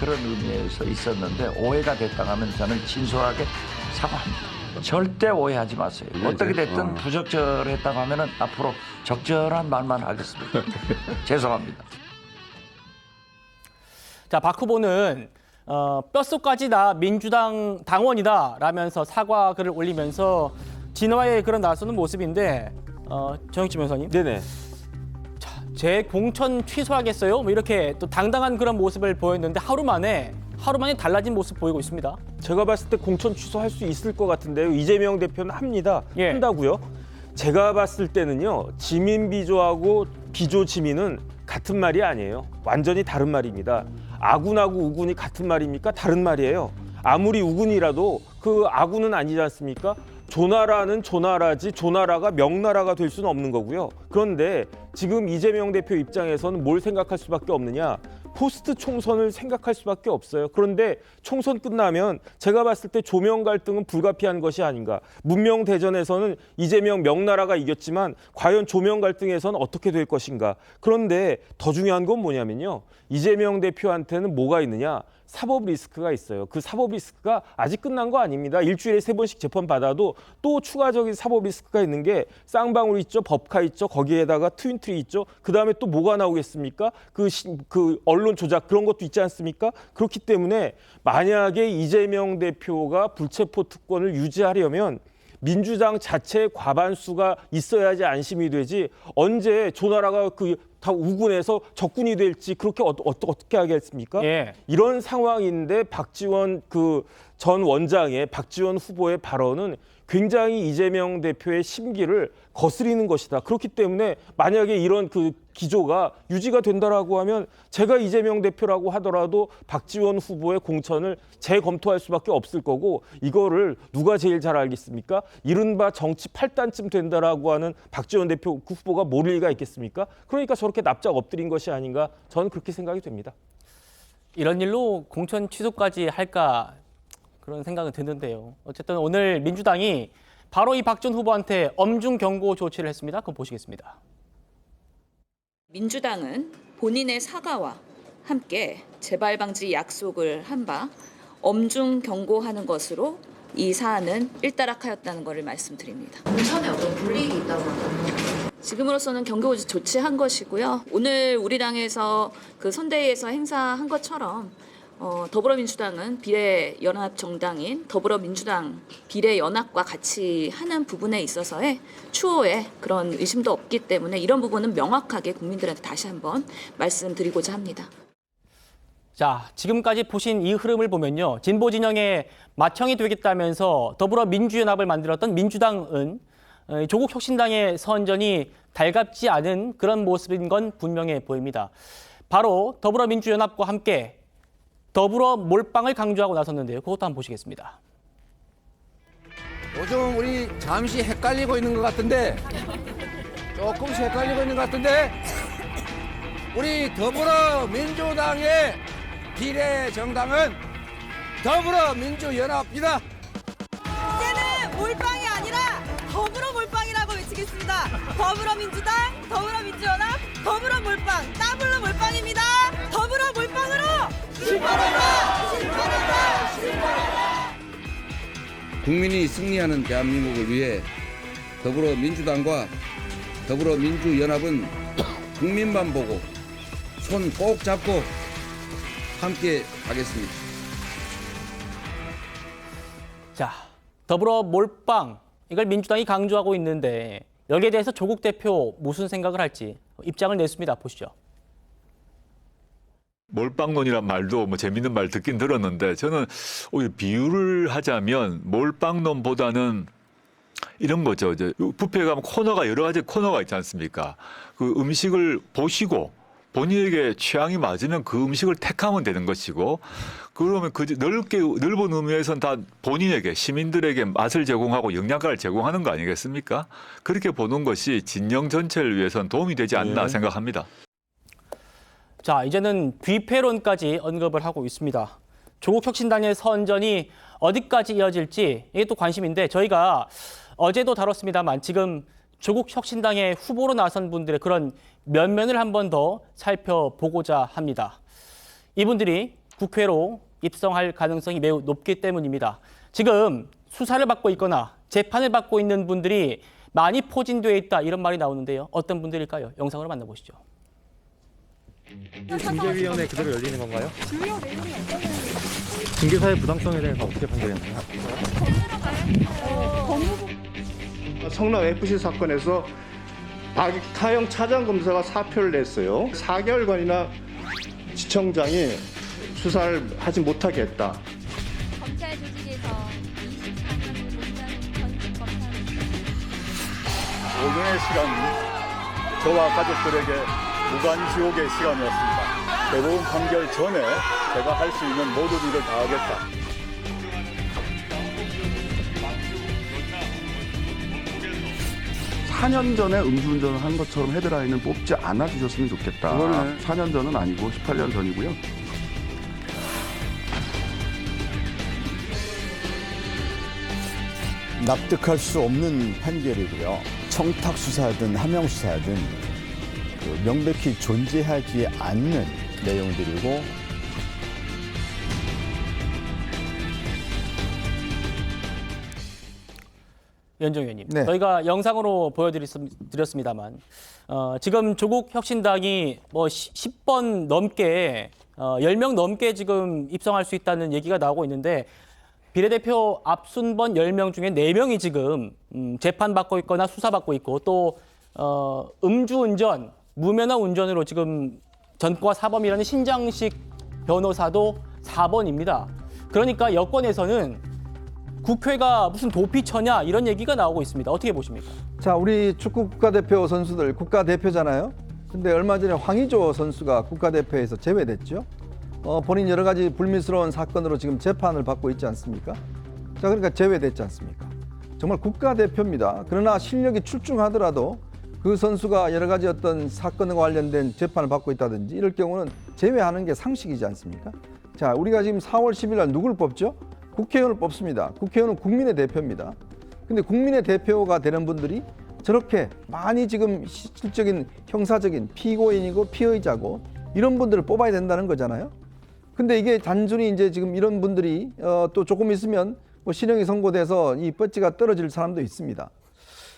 그런 의미에서 있었는데 오해가 됐다 하면 저는 진솔하게 사과합니다. 절대 오해하지 마세요. 어떻게 됐든 부적절했다고 하면은 앞으로 적절한 말만 하겠습니다. 죄송합니다. 자, 박 후보는 뼛속까지 다 민주당 당원이다 라면서 사과 글을 올리면서 진화의 그런 나서는 모습인데 정익진 변호사님. 네네. 자, 제 공천 취소하겠어요? 뭐 이렇게 또 당당한 그런 모습을 보였는데 하루 만에 달라진 모습 보이고 있습니다. 제가 봤을 때 공천 취소할 수 있을 것 같은데요. 이재명 대표는 합니다. 한다고요. 제가 봤을 때는요. 지민비조하고 비조지민은 같은 말이 아니에요. 완전히 다른 말입니다. 아군하고 우군이 같은 말입니까? 다른 말이에요. 아무리 우군이라도 그 아군은 아니지 않습니까? 조나라는 조나라지 조나라가 명나라가 될 수는 없는 거고요. 그런데 지금 이재명 대표 입장에서는 뭘 생각할 수밖에 없느냐? 포스트 총선을 생각할 수밖에 없어요. 그런데 총선 끝나면 제가 봤을 때 조명 갈등은 불가피한 것이 아닌가. 문명 대전에서는 이재명 명나라가 이겼지만 과연 조명 갈등에서는 어떻게 될 것인가. 그런데 더 중요한 건 뭐냐면요. 이재명 대표한테는 뭐가 있느냐. 사법 리스크가 있어요. 그 사법 리스크가 아직 끝난 거 아닙니다. 일주일에 3번씩 재판 받아도 또 추가적인 사법 리스크가 있는 게 쌍방울 있죠, 법카 있죠, 거기에다가 트윈트리 있죠. 그 다음에 또 뭐가 나오겠습니까? 그 언론 조작 그런 것도 있지 않습니까? 그렇기 때문에 만약에 이재명 대표가 불체포 특권을 유지하려면 민주당 자체의 과반수가 있어야지 안심이 되지 언제 조나라가 다 우군에서 적군이 될지 그렇게 어떻게 하겠습니까? 예. 이런 상황인데 박지원 전 원장의 박지원 후보의 발언은 굉장히 이재명 대표의 심기를 거스리는 것이다. 그렇기 때문에 만약에 이런 기조가 유지가 된다라고 하면 제가 이재명 대표라고 하더라도 박지원 후보의 공천을 재검토할 수밖에 없을 거고 이거를 누가 제일 잘 알겠습니까? 이른바 정치 8단쯤 된다라고 하는 박지원 대표 후보가 모를 리가 있겠습니까? 그러니까 저렇게 납작 엎드린 것이 아닌가 저는 그렇게 생각이 됩니다. 이런 일로 공천 취소까지 할까 그런 생각은 드는데요. 어쨌든 오늘 민주당이 바로 이 박지원 후보한테 엄중 경고 조치를 했습니다. 그거 보시겠습니다. 민주당은 본인의 사과와 함께 재발 방지 약속을 한 바 엄중 경고하는 것으로 이 사안은 일단락하였다는 것을 말씀드립니다. 공천에 어떤 불이익이 있다고 합니다. 지금으로서는 경고 조치한 것이고요. 오늘 우리 당에서 선대위에서 행사한 것처럼 더불어민주당은 비례연합 정당인 더불어민주당 비례연합과 같이 하는 부분에 있어서의 추호에 그런 의심도 없기 때문에 이런 부분은 명확하게 국민들한테 다시 한번 말씀드리고자 합니다. 자, 지금까지 보신 이 흐름을 보면요. 진보 진영에 맏형이 되겠다면서 더불어민주연합을 만들었던 민주당은 조국 혁신당의 선전이 달갑지 않은 그런 모습인 건 분명해 보입니다. 바로 더불어민주연합과 함께 더불어 몰빵을 강조하고 나섰는데요. 그것도 한번 보시겠습니다. 요즘 우리 잠시 헷갈리고 있는 것 같은데 조금씩 헷갈리고 있는 것 같은데 우리 더불어민주당의 비례 정당은 더불어민주연합이다. 이제는 몰빵이 아니라 더불어 몰빵이라고 외치겠습니다. 더불어민주당, 더불어민주연합, 더불어 몰빵, 더블로 몰빵입니다. 더불어 몰빵으로 실천하라! 실천하라! 실천하라! 국민이 승리하는 대한민국을 위해 더불어민주당과 더불어민주연합은 국민만 보고 손 꼭 잡고 함께 하겠습니다. 자, 더불어 몰빵 이걸 민주당이 강조하고 있는데 여기에 대해서 조국 대표 무슨 생각을 할지 입장을 냈습니다. 보시죠. 몰빵론이란 말도 뭐 재밌는 말 듣긴 들었는데 저는 오히려 비유를 하자면 몰빵론보다는 이런 거죠. 이제 뷔페에 가면 코너가 여러 가지 코너가 있지 않습니까? 그 음식을 보시고 본인에게 취향이 맞으면 그 음식을 택하면 되는 것이고 그러면 그 넓은 의미에서는 다 본인에게 시민들에게 맛을 제공하고 영양가를 제공하는 거 아니겠습니까? 그렇게 보는 것이 진영 전체를 위해서는 도움이 되지 않나 생각합니다. 자, 이제는 뷔페론까지 언급을 하고 있습니다. 조국 혁신당의 선전이 어디까지 이어질지 이게 또 관심인데 저희가 어제도 다뤘습니다만 지금 조국 혁신당의 후보로 나선 분들의 그런 면면을 한 번 더 살펴보고자 합니다. 이분들이 국회로 입성할 가능성이 매우 높기 때문입니다. 지금 수사를 받고 있거나 재판을 받고 있는 분들이 많이 포진되어 있다 이런 말이 나오는데요. 어떤 분들일까요? 영상으로 만나보시죠. 징계위원회 그대로 열리는 건가요? 징계사의 부당성에 대해서 어떻게 판단했나요? 성남 FC 사건에서 박타영 차장검사가 사표를 냈어요. 4개월간이나 지청장이 수사를 하지 못하게 했다. 검찰 조직에서 24년을 못하는 전직 검사를 5년의 시간이 저와 가족들에게 무간지옥의 시간이었습니다. 대법원 판결 전에 제가 할 수 있는 모든 일을 다하겠다. 4년 전에 음주운전을 한 것처럼 헤드라인을 뽑지 않아 주셨으면 좋겠다. 그거는 4년 전은 아니고 18년 전이고요. 납득할 수 없는 판결이고요. 청탁 수사든 함명 수사든 명백히 존재하지 않는 내용들이고 연정 의원님, 네. 저희가 영상으로 보여드렸습니다만 지금 조국 혁신당이 뭐 10번 넘게 10명 넘게 지금 입성할 수 있다는 얘기가 나오고 있는데 비례대표 앞순번 10명 중에 4명이 지금 재판받고 있거나 수사받고 있고 또 음주운전, 무면허 운전으로 지금 전과 사범이라는 신장식 변호사도 4번입니다. 그러니까 여권에서는 국회가 무슨 도피처냐 이런 얘기가 나오고 있습니다. 어떻게 보십니까? 자, 우리 축구 국가대표 선수들 국가대표잖아요. 근데 얼마 전에 황의조 선수가 국가대표에서 제외됐죠. 본인 여러 가지 불미스러운 사건으로 지금 재판을 받고 있지 않습니까? 자, 그러니까 제외됐지 않습니까? 정말 국가대표입니다. 그러나 실력이 출중하더라도 그 선수가 여러 가지 어떤 사건과 관련된 재판을 받고 있다든지 이럴 경우는 제외하는 게 상식이지 않습니까? 자, 우리가 지금 4월 10일 날 누굴 뽑죠? 국회의원을 뽑습니다. 국회의원은 국민의 대표입니다. 근데 국민의 대표가 되는 분들이 저렇게 많이 지금 실질적인 형사적인 피고인이고 피의자고 이런 분들을 뽑아야 된다는 거잖아요. 근데 이게 단순히 이제 지금 이런 분들이 또 조금 있으면 뭐 실형이 선고돼서 이 뻗지가 떨어질 사람도 있습니다.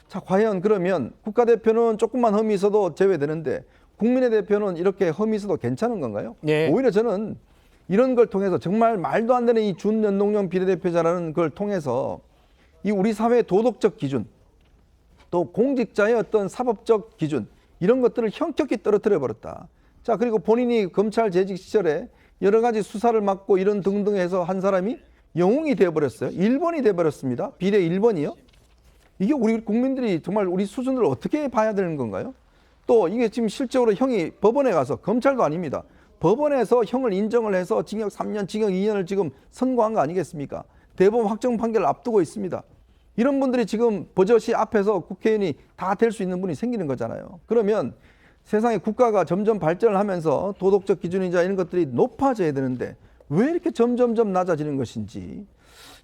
자, 과연 그러면 국가대표는 조금만 흠이 있어도 제외되는데 국민의 대표는 이렇게 흠이 있어도 괜찮은 건가요? 네. 오히려 저는 이런 걸 통해서 정말 말도 안 되는 이 준연동형 비례대표자라는 걸 통해서 이 우리 사회의 도덕적 기준 또 공직자의 어떤 사법적 기준 이런 것들을 현격히 떨어뜨려 버렸다. 자, 그리고 본인이 검찰 재직 시절에 여러 가지 수사를 맡고 이런 등등 해서 한 사람이 영웅이 되어버렸어요. 1번이 되어버렸습니다. 비례 1번이요. 이게 우리 국민들이 정말 우리 수준을 어떻게 봐야 되는 건가요? 또 이게 지금 실제로 형이 법원에 가서 검찰도 아닙니다. 법원에서 형을 인정을 해서 징역 3년, 징역 2년을 지금 선고한 거 아니겠습니까? 대법원 확정 판결을 앞두고 있습니다. 이런 분들이 지금 버젓이 앞에서 국회의원이 다 될 수 있는 분이 생기는 거잖아요. 그러면 세상에 국가가 점점 발전을 하면서 도덕적 기준이자 이런 것들이 높아져야 되는데 왜 이렇게 점점점 낮아지는 것인지,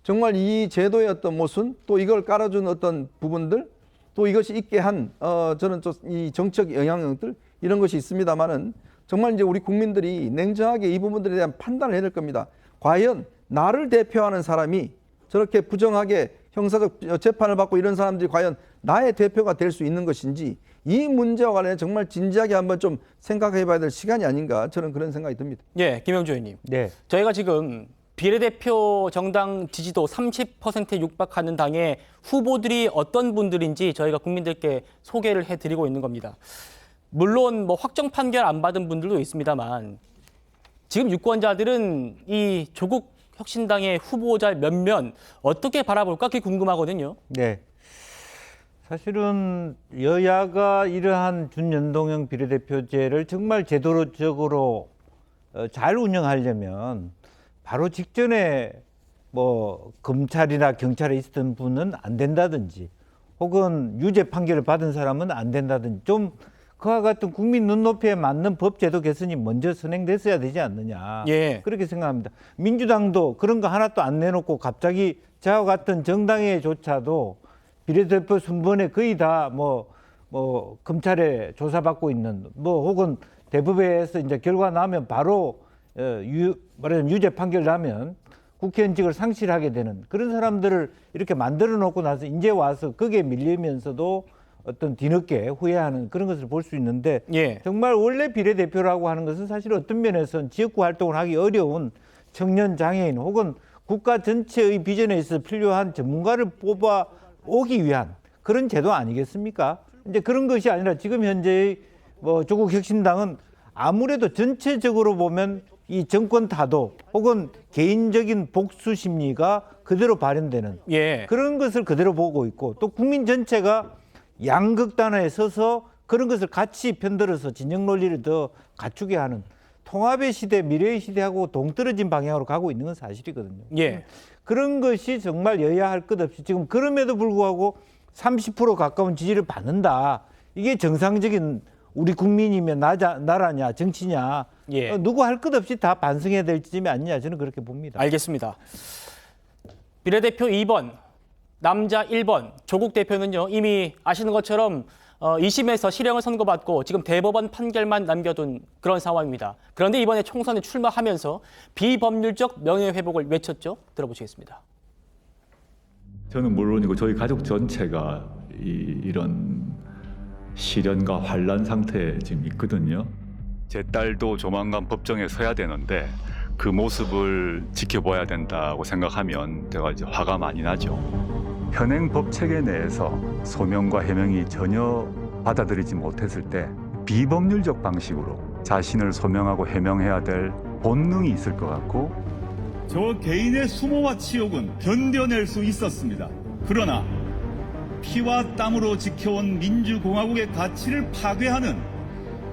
정말 이 제도의 어떤 모순, 또 이걸 깔아준 어떤 부분들, 또 이것이 있게 한 저는 이 정책 영향력들, 이런 것이 있습니다만은 정말 이제 우리 국민들이 냉정하게 이 부분들에 대한 판단을 해야 될 겁니다. 과연 나를 대표하는 사람이 저렇게 부정하게 형사적 재판을 받고 이런 사람들이 과연 나의 대표가 될 수 있는 것인지, 이 문제와 관련해 정말 진지하게 한번 좀 생각해 봐야 될 시간이 아닌가, 저는 그런 생각이 듭니다. 예, 김영주 의원님. 네. 저희가 지금 비례대표 정당 지지도 30%에 육박하는 당의 후보들이 어떤 분들인지 저희가 국민들께 소개를 해드리고 있는 겁니다. 물론 뭐 확정 판결 안 받은 분들도 있습니다만, 지금 유권자들은 이 조국 혁신당의 후보자 몇몇 어떻게 바라볼까, 그게 궁금하거든요. 네. 사실은 여야가 이러한 준연동형 비례대표제를 정말 제도적으로 잘 운영하려면 바로 직전에 뭐 검찰이나 경찰에 있었던 분은 안 된다든지, 혹은 유죄 판결을 받은 사람은 안 된다든지, 좀 그와 같은 국민 눈높이에 맞는 법제도 개선이 먼저 선행됐어야 되지 않느냐. 예. 그렇게 생각합니다. 민주당도 그런 거 하나도 안 내놓고 갑자기 저와 같은 정당에조차도 비례대표 순번에 거의 다 뭐 검찰에 조사받고 있는, 뭐 혹은 대법에서 이제 결과 나면 바로 말하자면 유죄 판결 나면 국회의원직을 상실하게 되는 그런 사람들을 이렇게 만들어 놓고 나서 이제 와서 거기에 밀리면서도 어떤 뒤늦게 후회하는 그런 것을 볼 수 있는데, 예. 정말 원래 비례대표라고 하는 것은 사실 어떤 면에서는 지역구 활동을 하기 어려운 청년, 장애인 혹은 국가 전체의 비전에 있어 필요한 전문가를 뽑아 오기 위한 그런 제도 아니겠습니까? 이제 그런 것이 아니라 지금 현재의 뭐 조국 혁신당은 아무래도 전체적으로 보면 이 정권 타도 혹은 개인적인 복수 심리가 그대로 발현되는, 예. 그런 것을 그대로 보고 있고, 또 국민 전체가 양극단에 서서 그런 것을 같이 편들어서 진영 논리를 더 갖추게 하는 통합의 시대, 미래의 시대하고 동떨어진 방향으로 가고 있는 건 사실이거든요. 예. 그런 것이 정말 여야 할 것 없이 지금 그럼에도 불구하고 30% 가까운 지지를 받는다. 이게 정상적인 우리 국민이면 나라냐 정치냐, 예. 누구 할 것 없이 다 반성해야 될 지점이 아니냐, 저는 그렇게 봅니다. 알겠습니다. 비례대표 2번, 남자 1번, 조국 대표는요, 이미 아시는 것처럼 2심에서 실형을 선고받고 지금 대법원 판결만 남겨둔 그런 상황입니다. 그런데 이번에 총선에 출마하면서 비법률적 명예회복을 외쳤죠. 들어보시겠습니다. 저는 물론이고 저희 가족 전체가 이런 시련과 환란 상태에 지금 있거든요. 제 딸도 조만간 법정에 서야 되는데 그 모습을 지켜봐야 된다고 생각하면 제가 이제 화가 많이 나죠. 현행 법 체계 내에서 소명과 해명이 전혀 받아들이지 못했을 때 비법률적 방식으로 자신을 소명하고 해명해야 될 본능이 있을 것 같고, 저 개인의 수모와 치욕은 견뎌낼 수 있었습니다. 그러나 피와 땀으로 지켜온 민주공화국의 가치를 파괴하는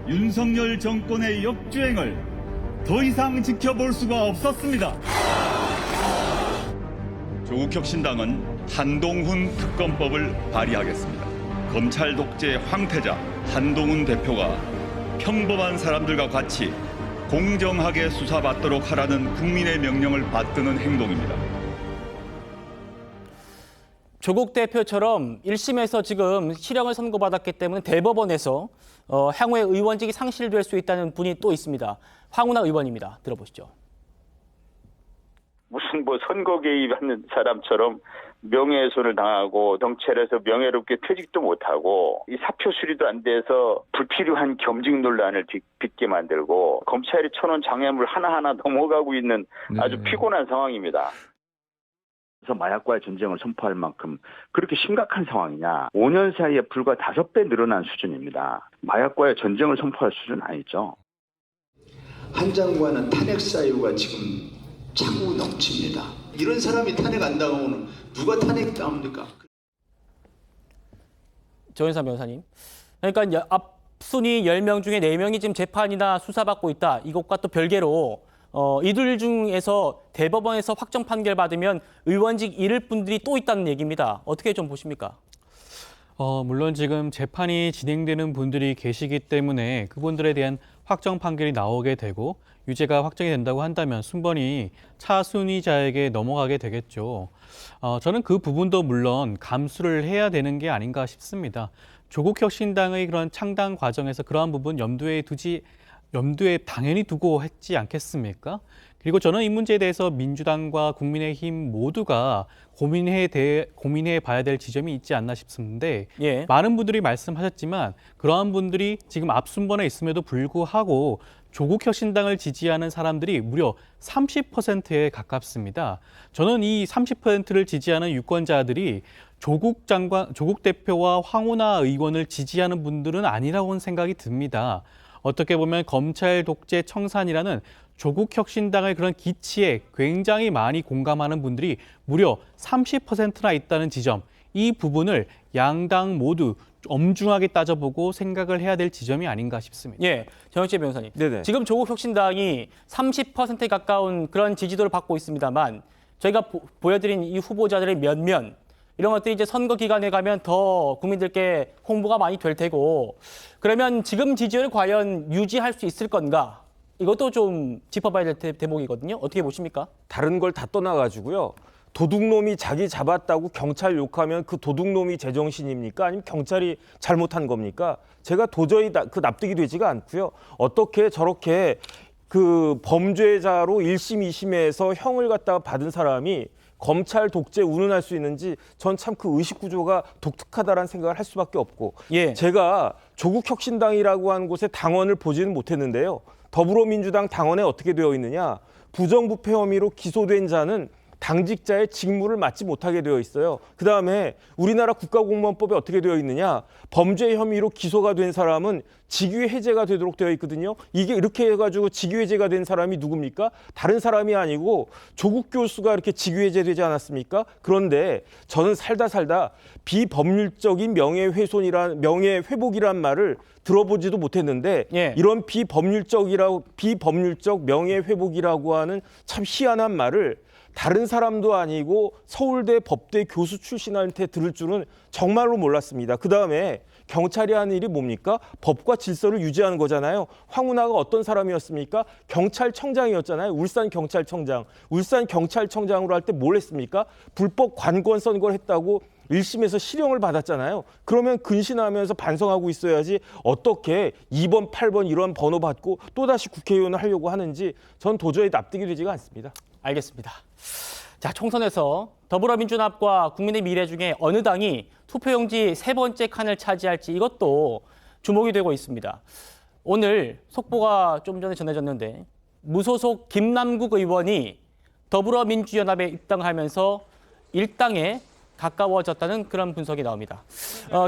윤석열 정권의 역주행을 더 이상 지켜볼 수가 없었습니다. 조국혁신당은 한동훈 특검법을 발의하겠습니다. 검찰 독재 황태자 한동훈 대표가 평범한 사람들과 같이 공정하게 수사받도록 하라는 국민의 명령을 받드는 행동입니다. 조국 대표처럼 1심에서 지금 실형을 선고받았기 때문에 대법원에서 향후에 의원직이 상실될 수 있다는 분이 또 있습니다. 황운하 의원입니다. 들어보시죠. 무슨 뭐 선거 개입하는 사람처럼 명예훼손을 당하고 경찰에서 명예롭게 퇴직도 못하고 이 사표 수리도 안 돼서 불필요한 겸직 논란을 빚게 만들고 검찰이 쳐놓은 장애물 하나하나 넘어가고 있는 아주 피곤한 상황입니다. 그래서 마약과의 전쟁을 선포할 만큼 그렇게 심각한 상황이냐. 5년 사이에 불과 5배 늘어난 수준입니다. 마약과의 전쟁을 선포할 수준은 아니죠. 한 장관은 탄핵 사유가 지금 차고 넘칩니다. 이런 사람이 탄핵 안 당하고는 누가 탄핵 당합니까? 조현삼 변호사님. 그러니까 앞순위 10명 중에 4명이 지금 재판이나 수사받고 있다. 이것과 또 별개로 이들 중에서 대법원에서 확정 판결 받으면 의원직 잃을 분들이 또 있다는 얘기입니다. 어떻게 좀 보십니까? 물론 지금 재판이 진행되는 분들이 계시기 때문에 그분들에 대한 확정 판결이 나오게 되고 유죄가 확정이 된다고 한다면 순번이 차순위자에게 넘어가게 되겠죠. 저는 그 부분도 물론 감수를 해야 되는 게 아닌가 싶습니다. 조국혁신당의 그런 창당 과정에서 그러한 부분 염두에 당연히 두고 했지 않겠습니까? 그리고 저는 이 문제에 대해서 민주당과 국민의힘 모두가 고민해 봐야 될 지점이 있지 않나 싶은데 많은 분들이 말씀하셨지만 그러한 분들이 지금 앞순번에 있음에도 불구하고 조국혁신당을 지지하는 사람들이 무려 30%에 가깝습니다. 저는 이 30%를 지지하는 유권자들이 조국 대표와 황운하 의원을 지지하는 분들은 아니라고는 생각이 듭니다. 어떻게 보면 검찰 독재 청산이라는 조국혁신당의 그런 기치에 굉장히 많이 공감하는 분들이 무려 30%나 있다는 지점, 이 부분을 양당 모두 엄중하게 따져보고 생각을 해야 될 지점이 아닌가 싶습니다. 정영재 변호사님. 네네. 지금 조국혁신당이 30%에 가까운 그런 지지도를 받고 있습니다만 저희가 보여드린 이 후보자들의 면면 이런 것들이 이제 선거 기간에 가면 더 국민들께 홍보가 많이 될 테고 그러면 지금 지지율을 과연 유지할 수 있을 건가? 이것도 좀 짚어봐야 될 대목이거든요. 어떻게 보십니까? 다른 걸 다 떠나가지고요. 도둑놈이 자기 잡았다고 경찰 욕하면 그 도둑놈이 제정신입니까? 아니면 경찰이 잘못한 겁니까? 제가 도저히 그 납득이 되지가 않고요. 어떻게 저렇게 그 범죄자로 1심, 2심에서 형을 갖다가 받은 사람이 검찰 독재 운운할 수 있는지 전 참 그 의식 구조가 독특하다라는 생각을 할 수밖에 없고 제가 조국혁신당이라고 하는 곳에 당원을 보지는 못했는데요. 더불어민주당 당원에 어떻게 되어 있느냐. 부정부패 혐의로 기소된 자는 당직자의 직무를 맡지 못하게 되어 있어요. 그다음에 우리나라 국가공무원법에 어떻게 되어 있느냐. 범죄 혐의로 기소가 된 사람은 직위 해제가 되도록 되어 있거든요. 이게 이렇게 해가지고 직위 해제가 된 사람이 누굽니까? 다른 사람이 아니고 조국 교수가 이렇게 직위 해제되지 않았습니까? 그런데 저는 살다 비법률적인 명예회복이란 말을 들어보지도 못했는데 이런 비법률적 명예회복이라고 하는 참 희한한 말을 다른 사람도 아니고 서울대 법대 교수 출신한테 들을 줄은 정말로 몰랐습니다. 그다음에 경찰이 하는 일이 뭡니까? 법과 질서를 유지하는 거잖아요. 황운하가 어떤 사람이었습니까? 경찰청장이었잖아요. 울산 경찰청장으로 할 때 뭘 했습니까? 불법 관권 선거를 했다고 1심에서 실형을 받았잖아요. 그러면 근신하면서 반성하고 있어야지 어떻게 2번, 8번 이런 번호 받고 또다시 국회의원을 하려고 하는지 전 도저히 납득이 되지가 않습니다. 알겠습니다. 자, 총선에서 더불어민주당과 국민의 미래 중에 어느 당이 투표용지 3번째 칸을 차지할지 이것도 주목이 되고 있습니다. 오늘 속보가 좀 전에 전해졌는데 무소속 김남국 의원이 더불어민주연합에 입당하면서 일당에 가까워졌다는 그런 분석이 나옵니다.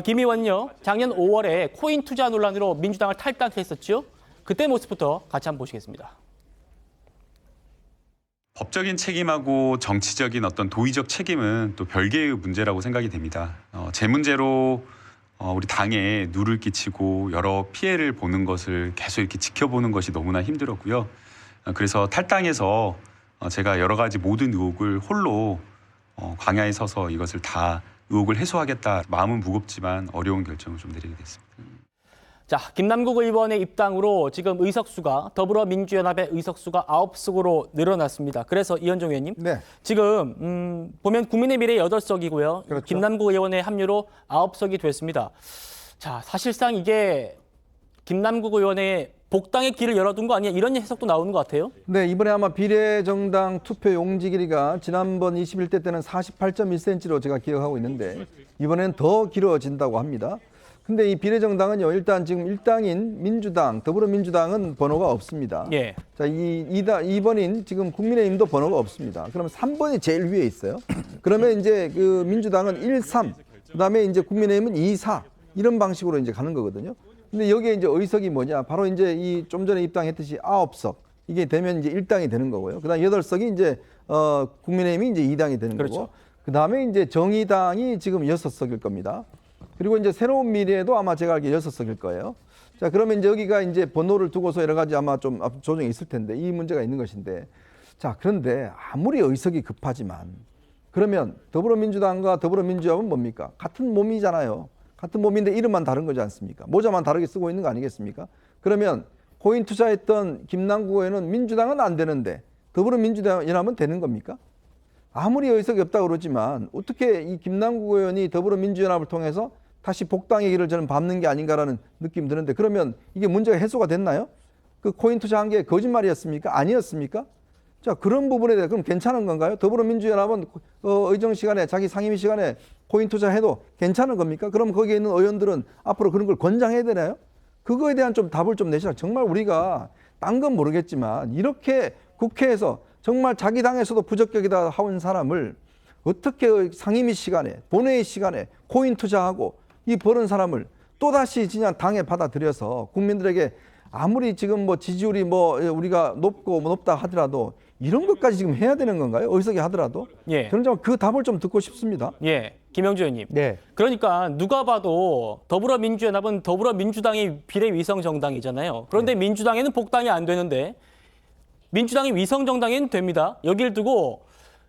김 의원요, 작년 5월에 코인 투자 논란으로 민주당을 탈당했었죠. 그때 모습부터 같이 한번 보시겠습니다. 법적인 책임하고 정치적인 어떤 도의적 책임은 또 별개의 문제라고 생각이 됩니다. 제 문제로 우리 당에 누를 끼치고 여러 피해를 보는 것을 계속 이렇게 지켜보는 것이 너무나 힘들었고요. 그래서 탈당해서 제가 여러 가지 모든 의혹을 홀로 광야에 서서 이것을 다 의혹을 해소하겠다. 마음은 무겁지만 어려운 결정을 좀 내리게 됐습니다. 자, 김남국 의원의 입당으로 지금 의석수가 더불어민주연합의 의석수가 9석으로 늘어났습니다. 그래서 이현종 의원님, 지금 보면 국민의 미래 8석이고요. 그렇죠. 김남국 의원의 합류로 9석이 됐습니다. 자, 사실상 이게 김남국 의원의 복당의 길을 열어둔 거 아니야? 이런 해석도 나오는 것 같아요. 네, 이번에 아마 비례정당 투표 용지 길이가 지난번 21대 때는 48.1cm로 제가 기억하고 있는데 이번엔 더 길어진다고 합니다. 근데 이 비례정당은요, 일단 지금 일당인 민주당, 더불어민주당은 번호가 없습니다. 자, 2번인 지금 국민의힘도 번호가 없습니다. 그러면 3번이 제일 위에 있어요. 그러면 이제 그 민주당은 1, 3, 그다음에 이제 국민의힘은 2, 4 이런 방식으로 이제 가는 거거든요. 근데 여기에 이제 의석이 뭐냐? 바로 이제 이 좀 전에 입당했듯이 9석. 이게 되면 이제 1당이 되는 거고요. 그다음 8석이 이제 국민의힘이 이제 2당이 되는 거고. 그다음에 이제 정의당이 지금 6석일 겁니다. 그리고 이제 새로운 미래에도 아마 제가 알기에 6석일 거예요. 자, 그러면 이제 여기가 이제 번호를 두고서 여러 가지 아마 좀 조정이 있을 텐데 이 문제가 있는 것인데. 자, 그런데 아무리 의석이 급하지만 그러면 더불어민주당과 더불어민주연합은 뭡니까? 같은 몸이잖아요. 같은 몸인데 이름만 다른 거지 않습니까? 모자만 다르게 쓰고 있는 거 아니겠습니까? 그러면 코인 투자했던 김남국 의원은 민주당은 안 되는데 더불어민주연합은 되는 겁니까? 아무리 의석이 없다고 그러지만 어떻게 이 김남국 의원이 더불어민주연합을 통해서 다시 복당의 길을 저는 밟는 게 아닌가라는 느낌이 드는데 그러면 이게 문제가 해소가 됐나요? 그 코인 투자한 게 거짓말이었습니까? 아니었습니까? 자, 그런 부분에 대해 그럼 괜찮은 건가요? 더불어민주연합은 의정 시간에 자기 상임위 시간에 코인 투자해도 괜찮은 겁니까? 그럼 거기에 있는 의원들은 앞으로 그런 걸 권장해야 되나요? 그거에 대한 좀 답을 좀 내시라. 정말 우리가 딴 건 모르겠지만 이렇게 국회에서 정말 자기 당에서도 부적격이다 하는 사람을 어떻게 상임위 시간에 본회의 시간에 코인 투자하고 이 버는 사람을 또다시 그냥 당에 받아들여서 국민들에게 아무리 지금 뭐 지지율이 뭐 우리가 높고 뭐 높다 하더라도 이런 것까지 지금 해야 되는 건가요? 의석이 하더라도? 예. 저는 좀 그 답을 좀 듣고 싶습니다. 예, 김영주 의원님. 네. 그러니까 누가 봐도 더불어민주연합은 더불어민주당이 비례위성 정당이잖아요. 그런데 민주당에는 복당이 안 되는데 민주당이 위성 정당에는 됩니다. 여기를 두고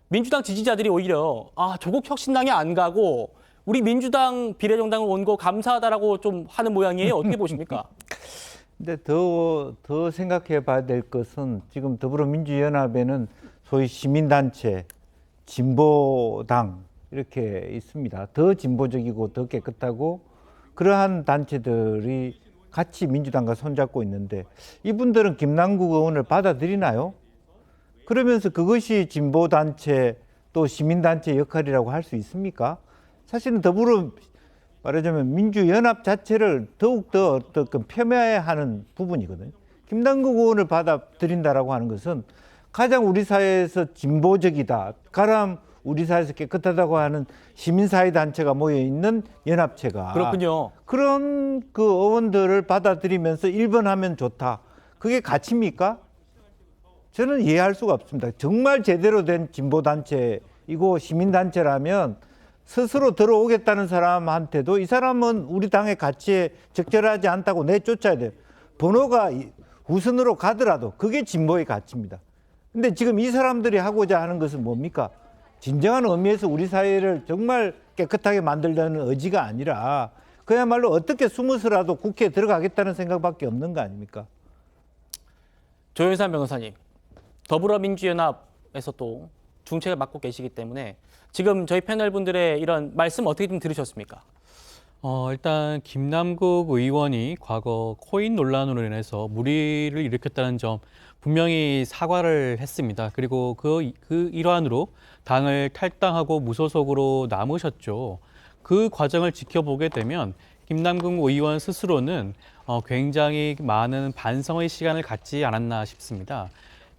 민주당 지지자들이 오히려 조국 혁신당에 안 가고 우리 민주당 비례정당을 온 거 감사하다라고 좀 하는 모양이에요. 어떻게 보십니까? 근데 더 생각해 봐야 될 것은 지금 더불어민주연합에는 소위 시민단체, 진보당 이렇게 있습니다. 더 진보적이고 더 깨끗하고 그러한 단체들이 같이 민주당과 손잡고 있는데 이분들은 김남국 의원을 받아들이나요? 그러면서 그것이 진보단체 또 시민단체 역할이라고 할 수 있습니까? 사실은 말하자면 민주연합 자체를 더욱더 어떤 폄훼하는 부분이거든요. 김남국 의원을 받아들인다라고 하는 것은 가장 우리 사회에서 진보적이다. 가람 우리 사회에서 깨끗하다고 하는 시민사회 단체가 모여 있는 연합체가 그렇군요. 그런 그 의원들을 받아들이면서 1번 하면 좋다. 그게 가치입니까? 저는 이해할 수가 없습니다. 정말 제대로 된 진보단체이고 시민단체라면 스스로 들어오겠다는 사람한테도 이 사람은 우리 당의 가치에 적절하지 않다고 내쫓아야 돼요. 번호가 우선으로 가더라도 그게 진보의 가치입니다. 근데 지금 이 사람들이 하고자 하는 것은 뭡니까? 진정한 의미에서 우리 사회를 정말 깨끗하게 만들려는 의지가 아니라 그야말로 어떻게 숨어서라도 국회에 들어가겠다는 생각밖에 없는 거 아닙니까? 조윤선 변호사님, 더불어민주연합에서 또 중책을 맡고 계시기 때문에 지금 저희 패널 분들의 이런 말씀 어떻게 좀 들으셨습니까? 일단 김남국 의원이 과거 코인 논란으로 인해서 물의를 일으켰다는 점 분명히 사과를 했습니다. 그리고 그 일환으로 당을 탈당하고 무소속으로 남으셨죠. 그 과정을 지켜보게 되면 김남국 의원 스스로는 굉장히 많은 반성의 시간을 갖지 않았나 싶습니다.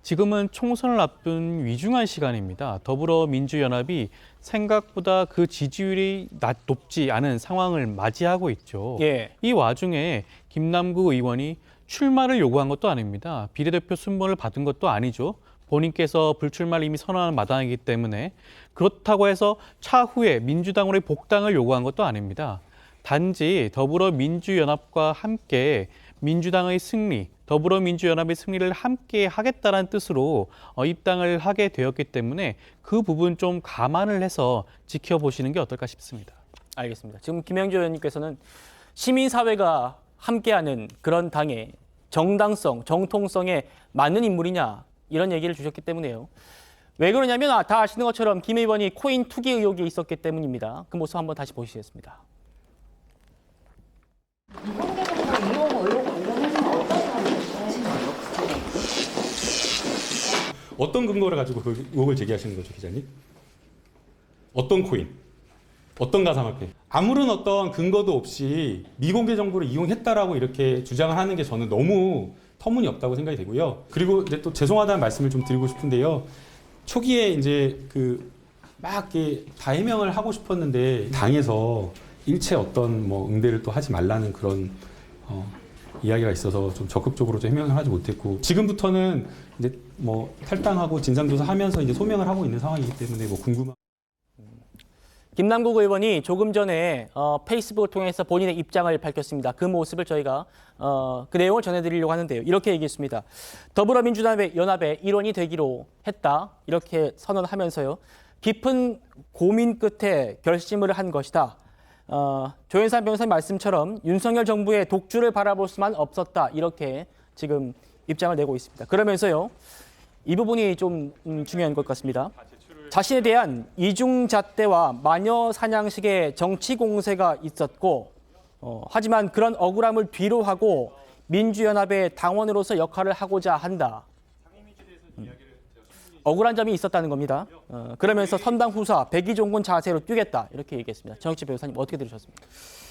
지금은 총선을 앞둔 위중한 시간입니다. 더불어민주연합이 생각보다 그 지지율이 높지 않은 상황을 맞이하고 있죠. 예. 이 와중에 김남국 의원이 출마를 요구한 것도 아닙니다. 비례대표 순번을 받은 것도 아니죠. 본인께서 불출마를 이미 선언한 마당이기 때문에 그렇다고 해서 차후에 민주당으로의 복당을 요구한 것도 아닙니다. 단지 더불어민주연합과 함께 민주당의 승리, 더불어민주연합의 승리를 함께 하겠다는 뜻으로 입당을 하게 되었기 때문에 그 부분 좀 감안을 해서 지켜보시는 게 어떨까 싶습니다. 알겠습니다. 지금 김영주 의원님께서는 시민사회가 함께하는 그런 당의 정당성, 정통성에 맞는 인물이냐 이런 얘기를 주셨기 때문에요. 왜 그러냐면 다 아시는 것처럼 김 의원이 코인 투기 의혹이 있었기 때문입니다. 그 모습 한번 다시 보시겠습니다. 어떤 근거를 가지고 그 의혹을 제기하시는 거죠, 기자님? 어떤 코인? 어떤 가상화폐? 아무런 어떤 근거도 없이 미공개 정보를 이용했다라고 이렇게 주장을 하는 게 저는 너무 터무니없다고 생각이 되고요. 그리고 이제 또 죄송하다는 말씀을 좀 드리고 싶은데요. 초기에 이제 막 다 해명을 하고 싶었는데 당에서 일체 어떤 응대를 또 하지 말라는 그런 이야기가 있어서 좀 적극적으로 좀 해명을 하지 못했고 지금부터는 이제 탈당하고 진상조사하면서 이제 소명을 하고 있는 상황이기 때문에 궁금한. 김남국 의원이 조금 전에 페이스북을 통해서 본인의 입장을 밝혔습니다. 그 모습을 저희가 그 내용을 전해드리려고 하는데요. 이렇게 얘기했습니다. 더불어민주당의 연합의 일원이 되기로 했다. 이렇게 선언하면서요. 깊은 고민 끝에 결심을 한 것이다. 조현산 변호사님 말씀처럼 윤석열 정부의 독주를 바라볼 수만 없었다. 이렇게 지금 입장을 내고 있습니다. 그러면서요. 이 부분이 좀 중요한 것 같습니다. 자신에 대한 이중잣대와 마녀 사냥식의 정치 공세가 있었고 하지만 그런 억울함을 뒤로 하고 민주연합의 당원으로서 역할을 하고자 한다. 억울한 점이 있었다는 겁니다. 그러면서 선당 후사, 백의종군 자세로 뛰겠다. 이렇게 얘기했습니다. 정혁재 변호사님 어떻게 들으셨습니까?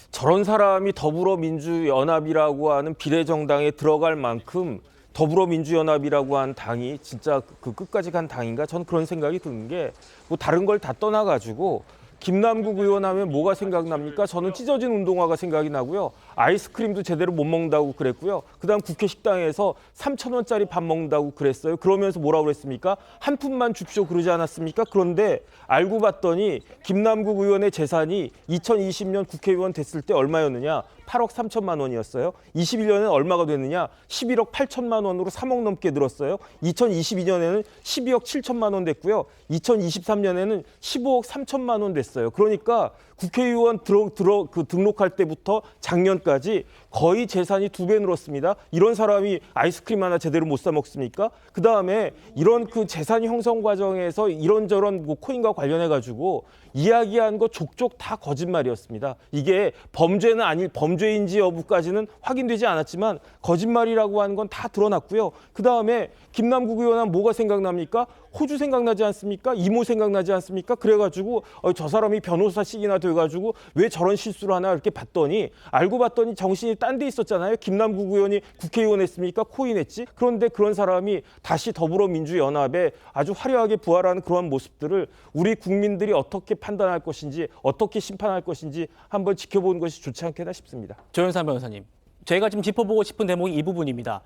저런 사람이 더불어민주연합이라고 하는 비례정당에 들어갈 만큼 더불어민주연합이라고 한 당이 진짜 그 끝까지 간 당인가? 전 그런 생각이 드는 게 뭐 다른 걸 다 떠나가지고 김남국 의원 하면 뭐가 생각납니까? 저는 찢어진 운동화가 생각이 나고요. 아이스크림도 제대로 못 먹는다고 그랬고요. 그다음 국회 식당에서 3,000원짜리 밥 먹는다고 그랬어요. 그러면서 뭐라고 그랬습니까? 한 푼만 줍쇼 그러지 않았습니까? 그런데 알고 봤더니 김남국 의원의 재산이 2020년 국회의원 됐을 때 얼마였느냐? 8억 3천만 원이었어요. 21년에는 얼마가 됐느냐? 11억 8천만 원으로 3억 넘게 늘었어요. 2022년에는 12억 7천만 원 됐고요. 2023년에는 15억 3천만 원 됐어요. 그러니까 국회의원 등록할 때부터 작년까지 거의 재산이 2배 늘었습니다. 이런 사람이 아이스크림 하나 제대로 못 사 먹습니까? 그 다음에 이런 그 재산 형성 과정에서 이런저런 뭐 코인과 관련해 가지고 이야기한 거 족족 다 거짓말이었습니다. 이게 범죄인지 여부까지는 확인되지 않았지만 거짓말이라고 하는 건 다 드러났고요. 그 다음에 김남국 의원은 뭐가 생각납니까? 호주 생각나지 않습니까? 이모 생각나지 않습니까? 그래가지고 저 사람이 변호사식이나 돼가지고 왜 저런 실수를 하나 이렇게 봤더니 알고 봤더니 정신이 딴 데 있었잖아요. 김남국 의원이 국회의원 했습니까? 코인했지. 그런데 그런 사람이 다시 더불어민주연합에 아주 화려하게 부활하는 그런 모습들을 우리 국민들이 어떻게 판단할 것인지 어떻게 심판할 것인지 한번 지켜보는 것이 좋지 않겠나 싶습니다. 조현산 변호사님. 제가 지금 짚어보고 싶은 대목이 이 부분입니다.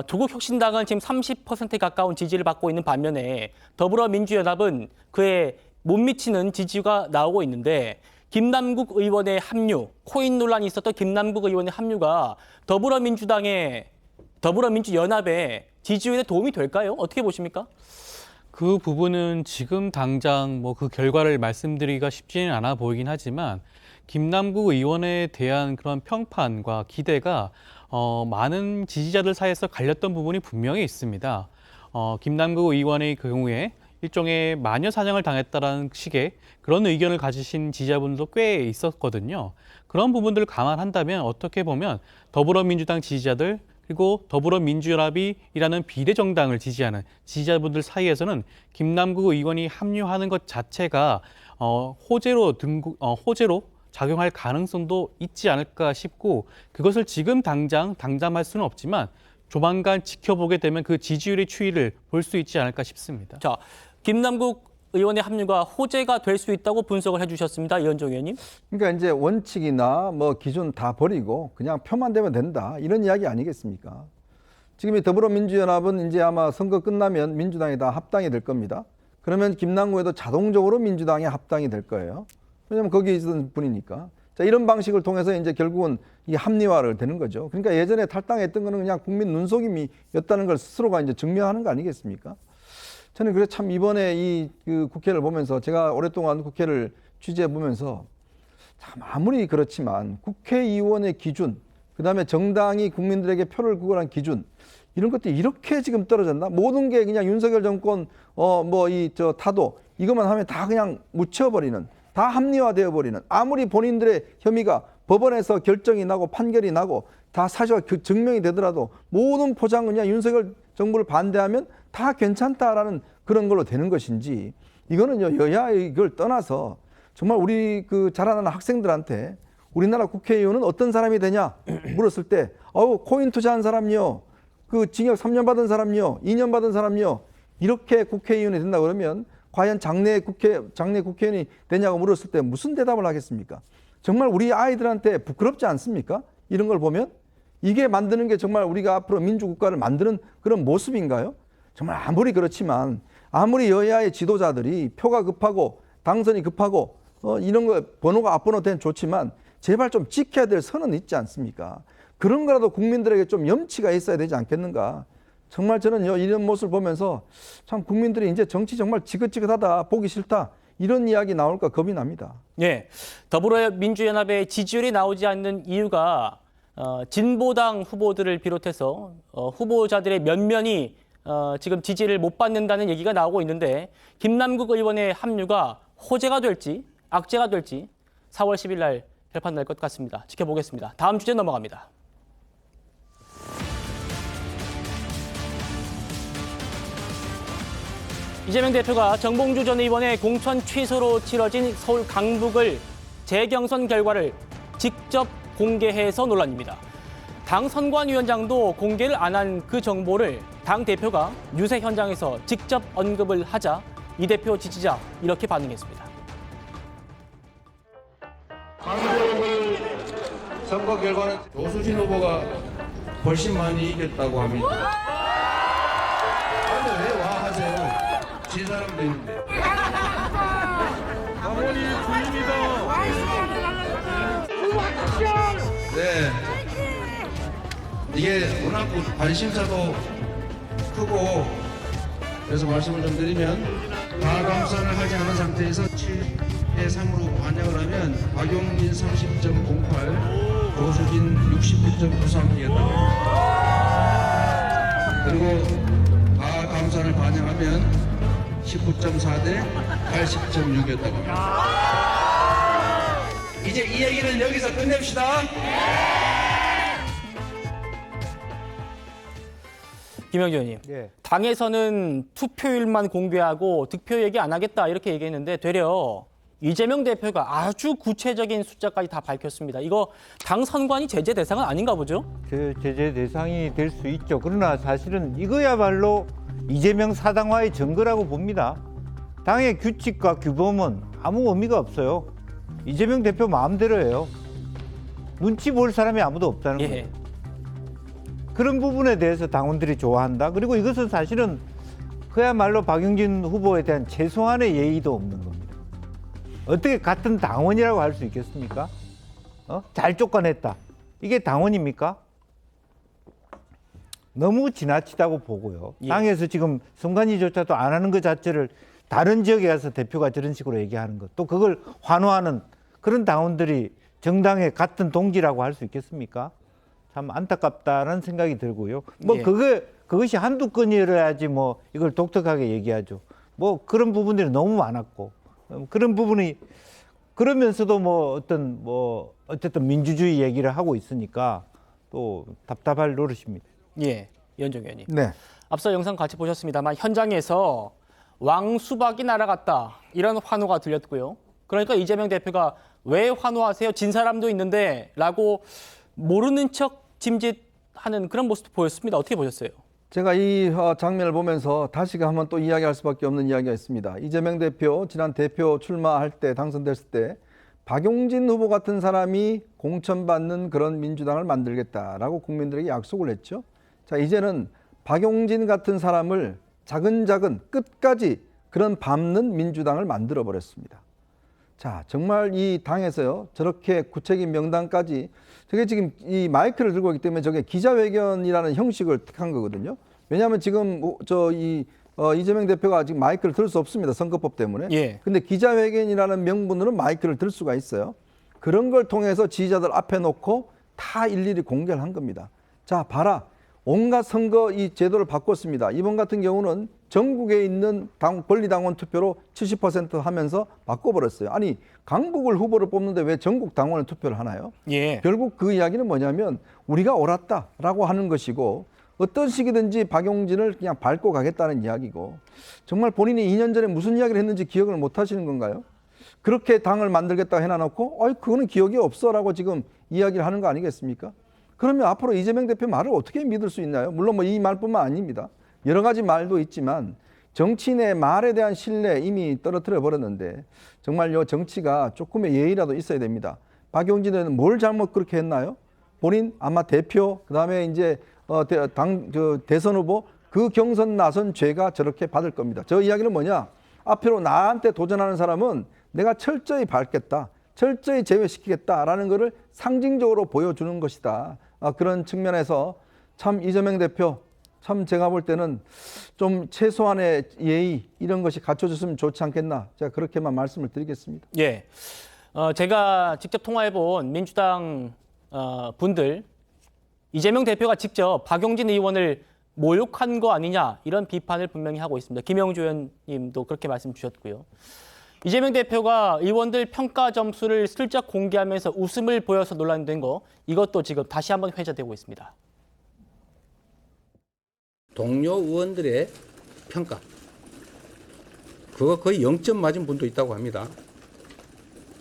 조국혁신당은 지금 30%에 가까운 지지를 받고 있는 반면에 더불어민주연합은 그에 못 미치는 지지가 나오고 있는데 김남국 의원의 합류, 코인 논란이 있었던 김남국 의원의 합류가 더불어민주연합의 지지율에 도움이 될까요? 어떻게 보십니까? 그 부분은 지금 당장 뭐 그 결과를 말씀드리기가 쉽지는 않아 보이긴 하지만 김남국 의원에 대한 그런 평판과 기대가 많은 지지자들 사이에서 갈렸던 부분이 분명히 있습니다. 김남국 의원의 경우에 일종의 마녀 사냥을 당했다라는 식의 그런 의견을 가지신 지지자분도 꽤 있었거든요. 그런 부분들을 감안한다면 어떻게 보면 더불어민주당 지지자들 그리고 더불어민주연합이라는 비례정당을 지지하는 지지자분들 사이에서는 김남국 의원이 합류하는 것 자체가 호재로 작용할 가능성도 있지 않을까 싶고 그것을 지금 당장 당담할 수는 없지만 조만간 지켜보게 되면 그 지지율의 추이를 볼 수 있지 않을까 싶습니다. 자, 김남국 의원의 합류가 호재가 될 수 있다고 분석을 해주셨습니다. 이현종 의원님. 그러니까 이제 원칙이나 뭐 기준 다 버리고 그냥 표만 되면 된다 이런 이야기 아니겠습니까? 지금 이 더불어민주연합은 이제 아마 선거 끝나면 민주당이 다 합당이 될 겁니다. 그러면 김남국 의원도 자동적으로 민주당에 합당이 될 거예요. 왜냐하면 거기에 있었던 분이니까. 자, 이런 방식을 통해서 이제 결국은 이 합리화를 되는 거죠. 그러니까 예전에 탈당했던 거는 그냥 국민 눈속임이었다는 걸 스스로가 이제 증명하는 거 아니겠습니까? 저는 그래서 참 이번에 그 국회를 보면서 제가 오랫동안 국회를 취재해 보면서 참 아무리 그렇지만 국회의원의 기준, 그다음에 정당이 국민들에게 표를 구걸한 기준 이런 것들이 이렇게 지금 떨어졌나? 모든 게 그냥 윤석열 정권 타도 이것만 하면 다 그냥 묻혀버리는, 다 합리화되어 버리는, 아무리 본인들의 혐의가 법원에서 결정이 나고 판결이 나고 다 사실과 증명이 되더라도 모든 포장은 그냥 윤석열 정부를 반대하면 다 괜찮다라는 그런 걸로 되는 것인지, 이거는요 여야의 걸 떠나서 정말 우리 그 자라나는 학생들한테 우리나라 국회의원은 어떤 사람이 되냐 물었을 때 코인 투자한 사람요, 그 징역 3년 받은 사람요, 2년 받은 사람요, 이렇게 국회의원이 된다 그러면 과연 장내 국회의원이 되냐고 물었을 때 무슨 대답을 하겠습니까? 정말 우리 아이들한테 부끄럽지 않습니까? 이런 걸 보면 이게 만드는 게 정말 우리가 앞으로 민주국가를 만드는 그런 모습인가요? 정말 아무리 그렇지만 아무리 여야의 지도자들이 표가 급하고 당선이 급하고 이런 거 번호가 앞번호 된 좋지만 제발 좀 지켜야 될 선은 있지 않습니까? 그런 거라도 국민들에게 좀 염치가 있어야 되지 않겠는가? 정말 저는 이런 모습을 보면서 참 국민들이 이제 정치 정말 지긋지긋하다, 보기 싫다 이런 이야기 나올까 겁이 납니다. 예, 더불어민주연합의 지지율이 나오지 않는 이유가 진보당 후보들을 비롯해서 후보자들의 면면이 지금 지지를 못 받는다는 얘기가 나오고 있는데 김남국 의원의 합류가 호재가 될지 악재가 될지 4월 10일 날 결판 날 것 같습니다. 지켜보겠습니다. 다음 주제 넘어갑니다. 이재명 대표가 정봉주 전 의원의 공천 취소로 치러진 서울 강북을 재경선 결과를 직접 공개해서 논란입니다. 당 선관위원장도 공개를 안 한 그 정보를 당 대표가 유세 현장에서 직접 언급을 하자 이 대표 지지자 이렇게 반응했습니다. 강북을 선거 결과는 조수진 후보가 훨씬 많이 이겼다고 합니다. 근데 왜 와 하세요? 진 사람도 있는데. 강원이 주인이다. 네. 이게 워낙 관심사도 크고 그래서 말씀을 좀 드리면 가감선을 하지 않은 상태에서 7대 3으로 반영을 하면 박용진 30.08, 조수진 69.93 이겼다고 합니다. 그리고 가감선을 반영하면 19.4대 80.6이었다고 합니다. 이제 이 얘기는 여기서 끝냅시다. 김영주 의원님, 당에서는 투표율만 공개하고 득표 얘기 안 하겠다 이렇게 얘기했는데 되려 이재명 대표가 아주 구체적인 숫자까지 다 밝혔습니다. 이거 당 선관위 제재 대상은 아닌가 보죠? 제재 대상이 될 수 있죠. 그러나 사실은 이거야말로 이재명 사당화의 증거라고 봅니다. 당의 규칙과 규범은 아무 의미가 없어요. 이재명 대표 마음대로예요. 눈치 볼 사람이 아무도 없다는 거예요. 그런 부분에 대해서 당원들이 좋아한다. 그리고 이것은 사실은 그야말로 박용진 후보에 대한 최소한의 예의도 없는 겁니다. 어떻게 같은 당원이라고 할 수 있겠습니까? 잘 쫓아냈다. 이게 당원입니까? 너무 지나치다고 보고요. 당에서 지금 선관위조차도 안 하는 것 자체를 다른 지역에 가서 대표가 저런 식으로 얘기하는 것, 또 그걸 환호하는 그런 당원들이 정당의 같은 동지라고 할 수 있겠습니까? 참 안타깝다는 생각이 들고요. 뭐 그것이 한두 건이어야지 뭐 이걸 독특하게 얘기하죠. 뭐 그런 부분들이 너무 많았고 그런 부분이 그러면서도 어쨌든 민주주의 얘기를 하고 있으니까 또 답답할 노릇입니다. 예, 이현정 의원님. 네. 앞서 영상 같이 보셨습니다만 현장에서 왕수박이 날아갔다 이런 환호가 들렸고요. 그러니까 이재명 대표가 왜 환호하세요? 진 사람도 있는데 라고 모르는 척 짐짓하는 그런 모습도 보였습니다. 어떻게 보셨어요? 제가 이 장면을 보면서 다시금 한번 또 이야기할 수밖에 없는 이야기가 있습니다. 이재명 대표 지난 대표 출마할 때 당선됐을 때 박용진 후보 같은 사람이 공천받는 그런 민주당을 만들겠다라고 국민들에게 약속을 했죠. 자, 이제는 박용진 같은 사람을 차근차근 끝까지 그런 밟는 민주당을 만들어 버렸습니다. 자, 정말 이 당에서요, 저렇게 구체적인 명단까지, 저게 지금 이 마이크를 들고 있기 때문에 저게 기자회견이라는 형식을 택한 거거든요. 왜냐하면 지금 이재명 대표가 지금 마이크를 들 수 없습니다. 선거법 때문에. 예. 근데 기자회견이라는 명분으로는 마이크를 들 수가 있어요. 그런 걸 통해서 지지자들 앞에 놓고 다 일일이 공개를 한 겁니다. 자, 봐라. 온갖 선거 이 제도를 바꿨습니다. 이번 같은 경우는 전국에 있는 권리당원 투표로 70% 하면서 바꿔버렸어요. 아니, 강북을 후보를 뽑는데 왜 전국 당원을 투표를 하나요? 예. 결국 그 이야기는 뭐냐면 우리가 옳았다라고 하는 것이고 어떤 식이든지 박용진을 그냥 밟고 가겠다는 이야기고 정말 본인이 2년 전에 무슨 이야기를 했는지 기억을 못 하시는 건가요? 그렇게 당을 만들겠다고 해놔놓고 그거는 기억이 없어라고 지금 이야기를 하는 거 아니겠습니까? 그러면 앞으로 이재명 대표 말을 어떻게 믿을 수 있나요? 물론 이 말뿐만 아닙니다. 여러 가지 말도 있지만 정치인의 말에 대한 신뢰 이미 떨어뜨려 버렸는데 정말 요 정치가 조금의 예의라도 있어야 됩니다. 박용진은 뭘 잘못 그렇게 했나요? 본인 아마 대표 그다음에 이제 대선 후보 그 경선 나선 죄가 저렇게 받을 겁니다. 저 이야기는 뭐냐? 앞으로 나한테 도전하는 사람은 내가 철저히 밟겠다. 철저히 제외시키겠다라는 것을 상징적으로 보여주는 것이다. 그런 측면에서 참 이재명 대표 참 제가 볼 때는 좀 최소한의 예의 이런 것이 갖춰졌으면 좋지 않겠나. 제가 그렇게만 말씀을 드리겠습니다. 예, 제가 직접 통화해본 민주당 분들, 이재명 대표가 직접 박용진 의원을 모욕한 거 아니냐 이런 비판을 분명히 하고 있습니다. 김영주 의원님도 그렇게 말씀 주셨고요. 이재명 대표가 의원들 평가 점수를 슬쩍 공개하면서 웃음을 보여서 논란된 거, 이것도 지금 다시 한번 회자되고 있습니다. 동료 의원들의 평가, 그거 거의 0점 맞은 분도 있다고 합니다.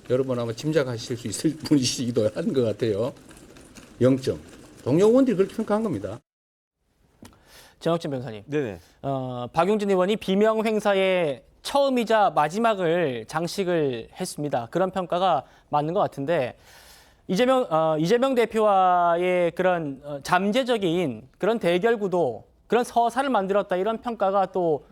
여러분 아마 짐작하실 수 있을 분이시기도 한 것 같아요. 0점. 동료 의원들이 그렇게 평가한 겁니다. 정혁진 변호사님. 네네. 박용진 의원이 비명 행사의 처음이자 마지막을 장식을 했습니다. 그런 평가가 맞는 것 같은데, 이재명 대표와의 그런 잠재적인 그런 대결 구도, 그런 서사를 만들었다 이런 평가가 또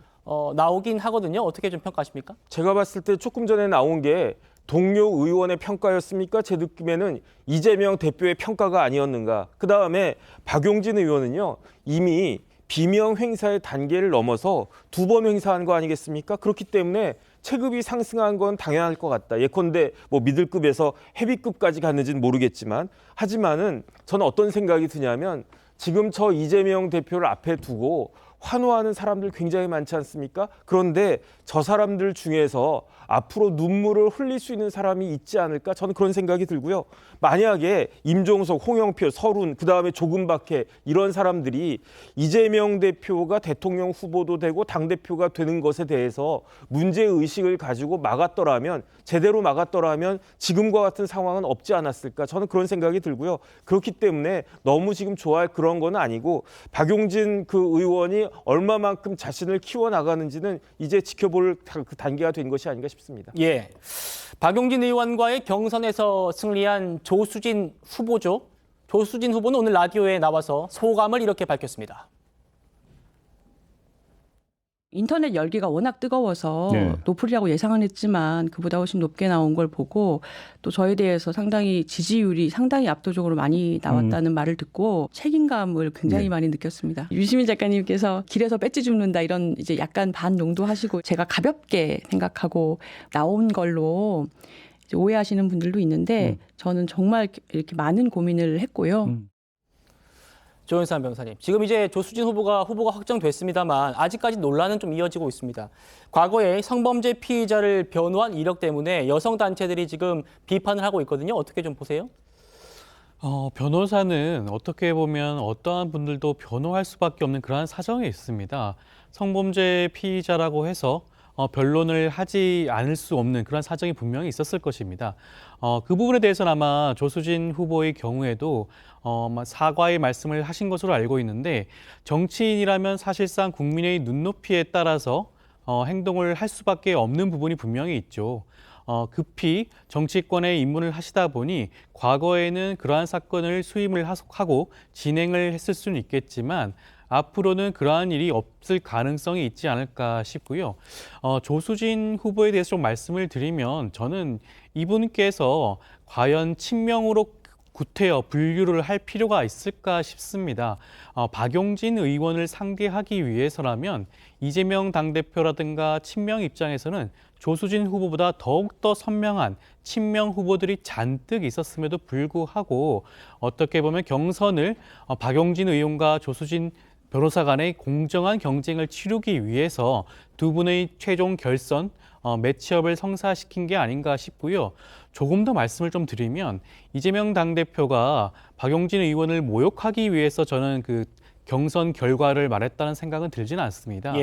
나오긴 하거든요. 어떻게 좀 평가하십니까? 제가 봤을 때 조금 전에 나온 게 동료 의원의 평가였습니까? 제 느낌에는 이재명 대표의 평가가 아니었는가. 그다음에 박용진 의원은요, 이미 비명 행사의 단계를 넘어서 2번 행사한 거 아니겠습니까? 그렇기 때문에 체급이 상승한 건 당연할 것 같다. 예컨대 뭐 미들급에서 헤비급까지 갔는지는 모르겠지만, 하지만은 저는 어떤 생각이 드냐면, 지금 저 이재명 대표를 앞에 두고 환호하는 사람들 굉장히 많지 않습니까? 그런데 저 사람들 중에서 앞으로 눈물을 흘릴 수 있는 사람이 있지 않을까? 저는 그런 생각이 들고요. 만약에 임종석, 홍영표, 서른, 그다음에 조금박해 이런 사람들이 이재명 대표가 대통령 후보도 되고 당대표가 되는 것에 대해서 문제의식을 가지고 막았더라면, 제대로 막았더라면 지금과 같은 상황은 없지 않았을까? 저는 그런 생각이 들고요. 그렇기 때문에 너무 지금 좋아할 그런 건 아니고, 박용진 그 의원이 얼마만큼 자신을 키워나가는지는 이제 지켜볼 그 단계가 된 것이 아닌가 싶습니다. 예, 박용진 의원과의 경선에서 승리한 조수진 후보죠. 조수진 후보는 오늘 라디오에 나와서 소감을 이렇게 밝혔습니다. 인터넷 열기가 워낙 뜨거워서 높으리라고 예상은 했지만 그보다 훨씬 높게 나온 걸 보고, 또 저에 대해서 상당히 지지율이 상당히 압도적으로 많이 나왔다는 말을 듣고 책임감을 굉장히 많이 느꼈습니다. 유시민 작가님께서 길에서 배지 줍는다 이런 이제 약간 반농도 하시고, 제가 가볍게 생각하고 나온 걸로 이제 오해하시는 분들도 있는데 저는 정말 이렇게 많은 고민을 했고요. 조현산 변호사님, 지금 이제 조수진 후보가 확정됐습니다만 아직까지 논란은 좀 이어지고 있습니다. 과거에 성범죄 피의자를 변호한 이력 때문에 여성 단체들이 지금 비판을 하고 있거든요. 어떻게 좀 보세요? 변호사는 어떻게 보면 어떠한 분들도 변호할 수밖에 없는 그러한 사정에 있습니다. 성범죄 피의자라고 해서 변론을 하지 않을 수 없는 그런 사정이 분명히 있었을 것입니다. 그 부분에 대해서는 아마 조수진 후보의 경우에도 사과의 말씀을 하신 것으로 알고 있는데, 정치인이라면 사실상 국민의 눈높이에 따라서 행동을 할 수밖에 없는 부분이 분명히 있죠. 급히 정치권에 입문을 하시다 보니 과거에는 그러한 사건을 수임을 하고 진행을 했을 수는 있겠지만 앞으로는 그러한 일이 없을 가능성이 있지 않을까 싶고요. 조수진 후보에 대해서 좀 말씀을 드리면, 저는 이분께서 과연 친명으로 구태여 분류를 할 필요가 있을까 싶습니다. 박용진 의원을 상대하기 위해서라면 이재명 당대표라든가 친명 입장에서는 조수진 후보보다 더욱더 선명한 친명 후보들이 잔뜩 있었음에도 불구하고, 어떻게 보면 경선을 박용진 의원과 조수진 변호사 간의 공정한 경쟁을 치르기 위해서 두 분의 최종 결선 매치업을 성사시킨 게 아닌가 싶고요. 조금 더 말씀을 좀 드리면, 이재명 당대표가 박용진 의원을 모욕하기 위해서 저는 그 경선 결과를 말했다는 생각은 들지는 않습니다.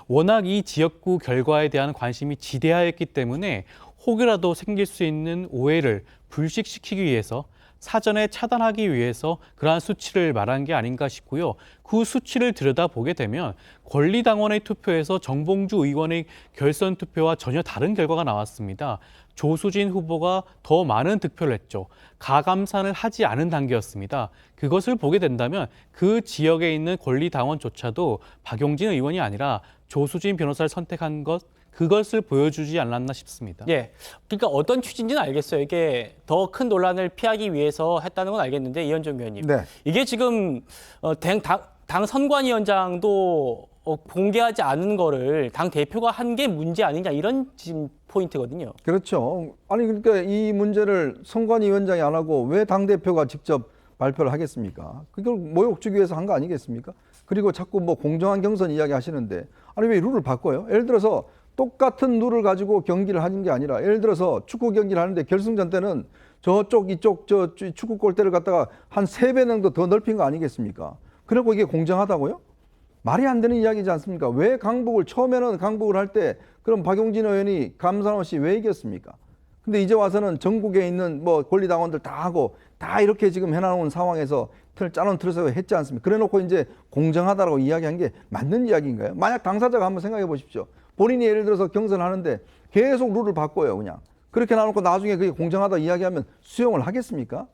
워낙 이 지역구 결과에 대한 관심이 지대하였기 때문에 혹이라도 생길 수 있는 오해를 불식시키기 위해서, 사전에 차단하기 위해서 그러한 수치를 말한 게 아닌가 싶고요. 그 수치를 들여다보게 되면 권리당원의 투표에서 정봉주 의원의 결선 투표와 전혀 다른 결과가 나왔습니다. 조수진 후보가 더 많은 득표를 했죠. 가감산을 하지 않은 단계였습니다. 그것을 보게 된다면 그 지역에 있는 권리당원조차도 박용진 의원이 아니라 조수진 변호사를 선택한 그것을 보여주지 않았나 싶습니다. 예, 그러니까 어떤 취지인지는 알겠어요. 이게 더 큰 논란을 피하기 위해서 했다는 건 알겠는데, 이현정 위원님, 이게 지금 당 선관위원장도 공개하지 않은 거를 당 대표가 한 게 문제 아니냐 이런 지금 포인트거든요. 그렇죠. 아니 그러니까 이 문제를 선관위원장이 안 하고 왜 당 대표가 직접 발표를 하겠습니까? 그걸 모욕 주기 위해서 한 거 아니겠습니까? 그리고 자꾸 뭐 공정한 경선 이야기 하시는데 아니 왜 룰을 바꿔요? 예를 들어서 똑같은 룰을 가지고 경기를 하는 게 아니라 예를 들어서 축구 경기를 하는데 결승전 때는 저쪽 이쪽 저 축구 골대를 갖다가 한 3배 정도 더 넓힌 거 아니겠습니까? 그리고 이게 공정하다고요? 말이 안 되는 이야기지 않습니까? 왜 강북을 처음에는 강북을 할 때 그럼 박용진 의원이 감사원 씨 왜 이겼습니까? 근데 이제 와서는 전국에 있는 뭐 권리당원들 다 하고 다 이렇게 지금 해놔온 상황에서 짜놓은 틀에서 했지 않습니까? 그래놓고 이제 공정하다라고 이야기한 게 맞는 이야기인가요? 만약 당사자가 한번 생각해 보십시오. 본인이 예를 들어서 경선을 하는데 계속 룰을 바꿔요, 그냥. 그렇게 나놓고 나중에 그게 공정하다 이야기하면 수용을 하겠습니까?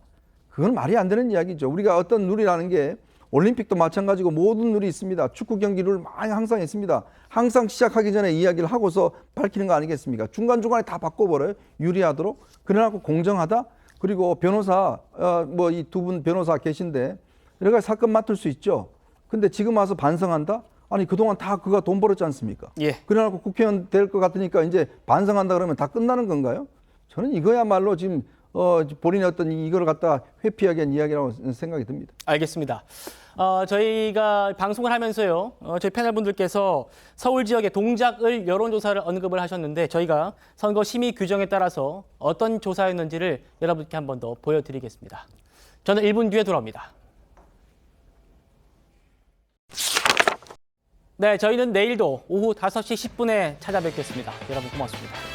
그건 말이 안 되는 이야기죠. 우리가 어떤 룰이라는 게 올림픽도 마찬가지고 모든 룰이 있습니다. 축구 경기 룰 많이 항상 있습니다. 항상 시작하기 전에 이야기를 하고서 밝히는 거 아니겠습니까? 중간중간에 다 바꿔버려요. 유리하도록. 그래놓고 공정하다. 그리고 변호사, 뭐 이 두 분 변호사 계신데 여러 가지 사건 맡을 수 있죠. 근데 지금 와서 반성한다? 아니 그동안 다 그가 돈 벌었지 않습니까? 예. 그래놓고 국회의원 될 것 같으니까 이제 반성한다 그러면 다 끝나는 건가요? 저는 이거야말로 지금 본인의 어떤 이걸 갖다 회피하기 위한 이야기라고 생각이 듭니다. 알겠습니다. 저희가 방송을 하면서요, 저희 패널분들께서 서울 지역의 동작을 여론조사를 언급을 하셨는데 저희가 선거 심의 규정에 따라서 어떤 조사였는지를 여러분께 한 번 더 보여드리겠습니다. 저는 1분 뒤에 돌아옵니다. 네, 저희는 내일도 오후 5시 10분에 찾아뵙겠습니다. 여러분 고맙습니다.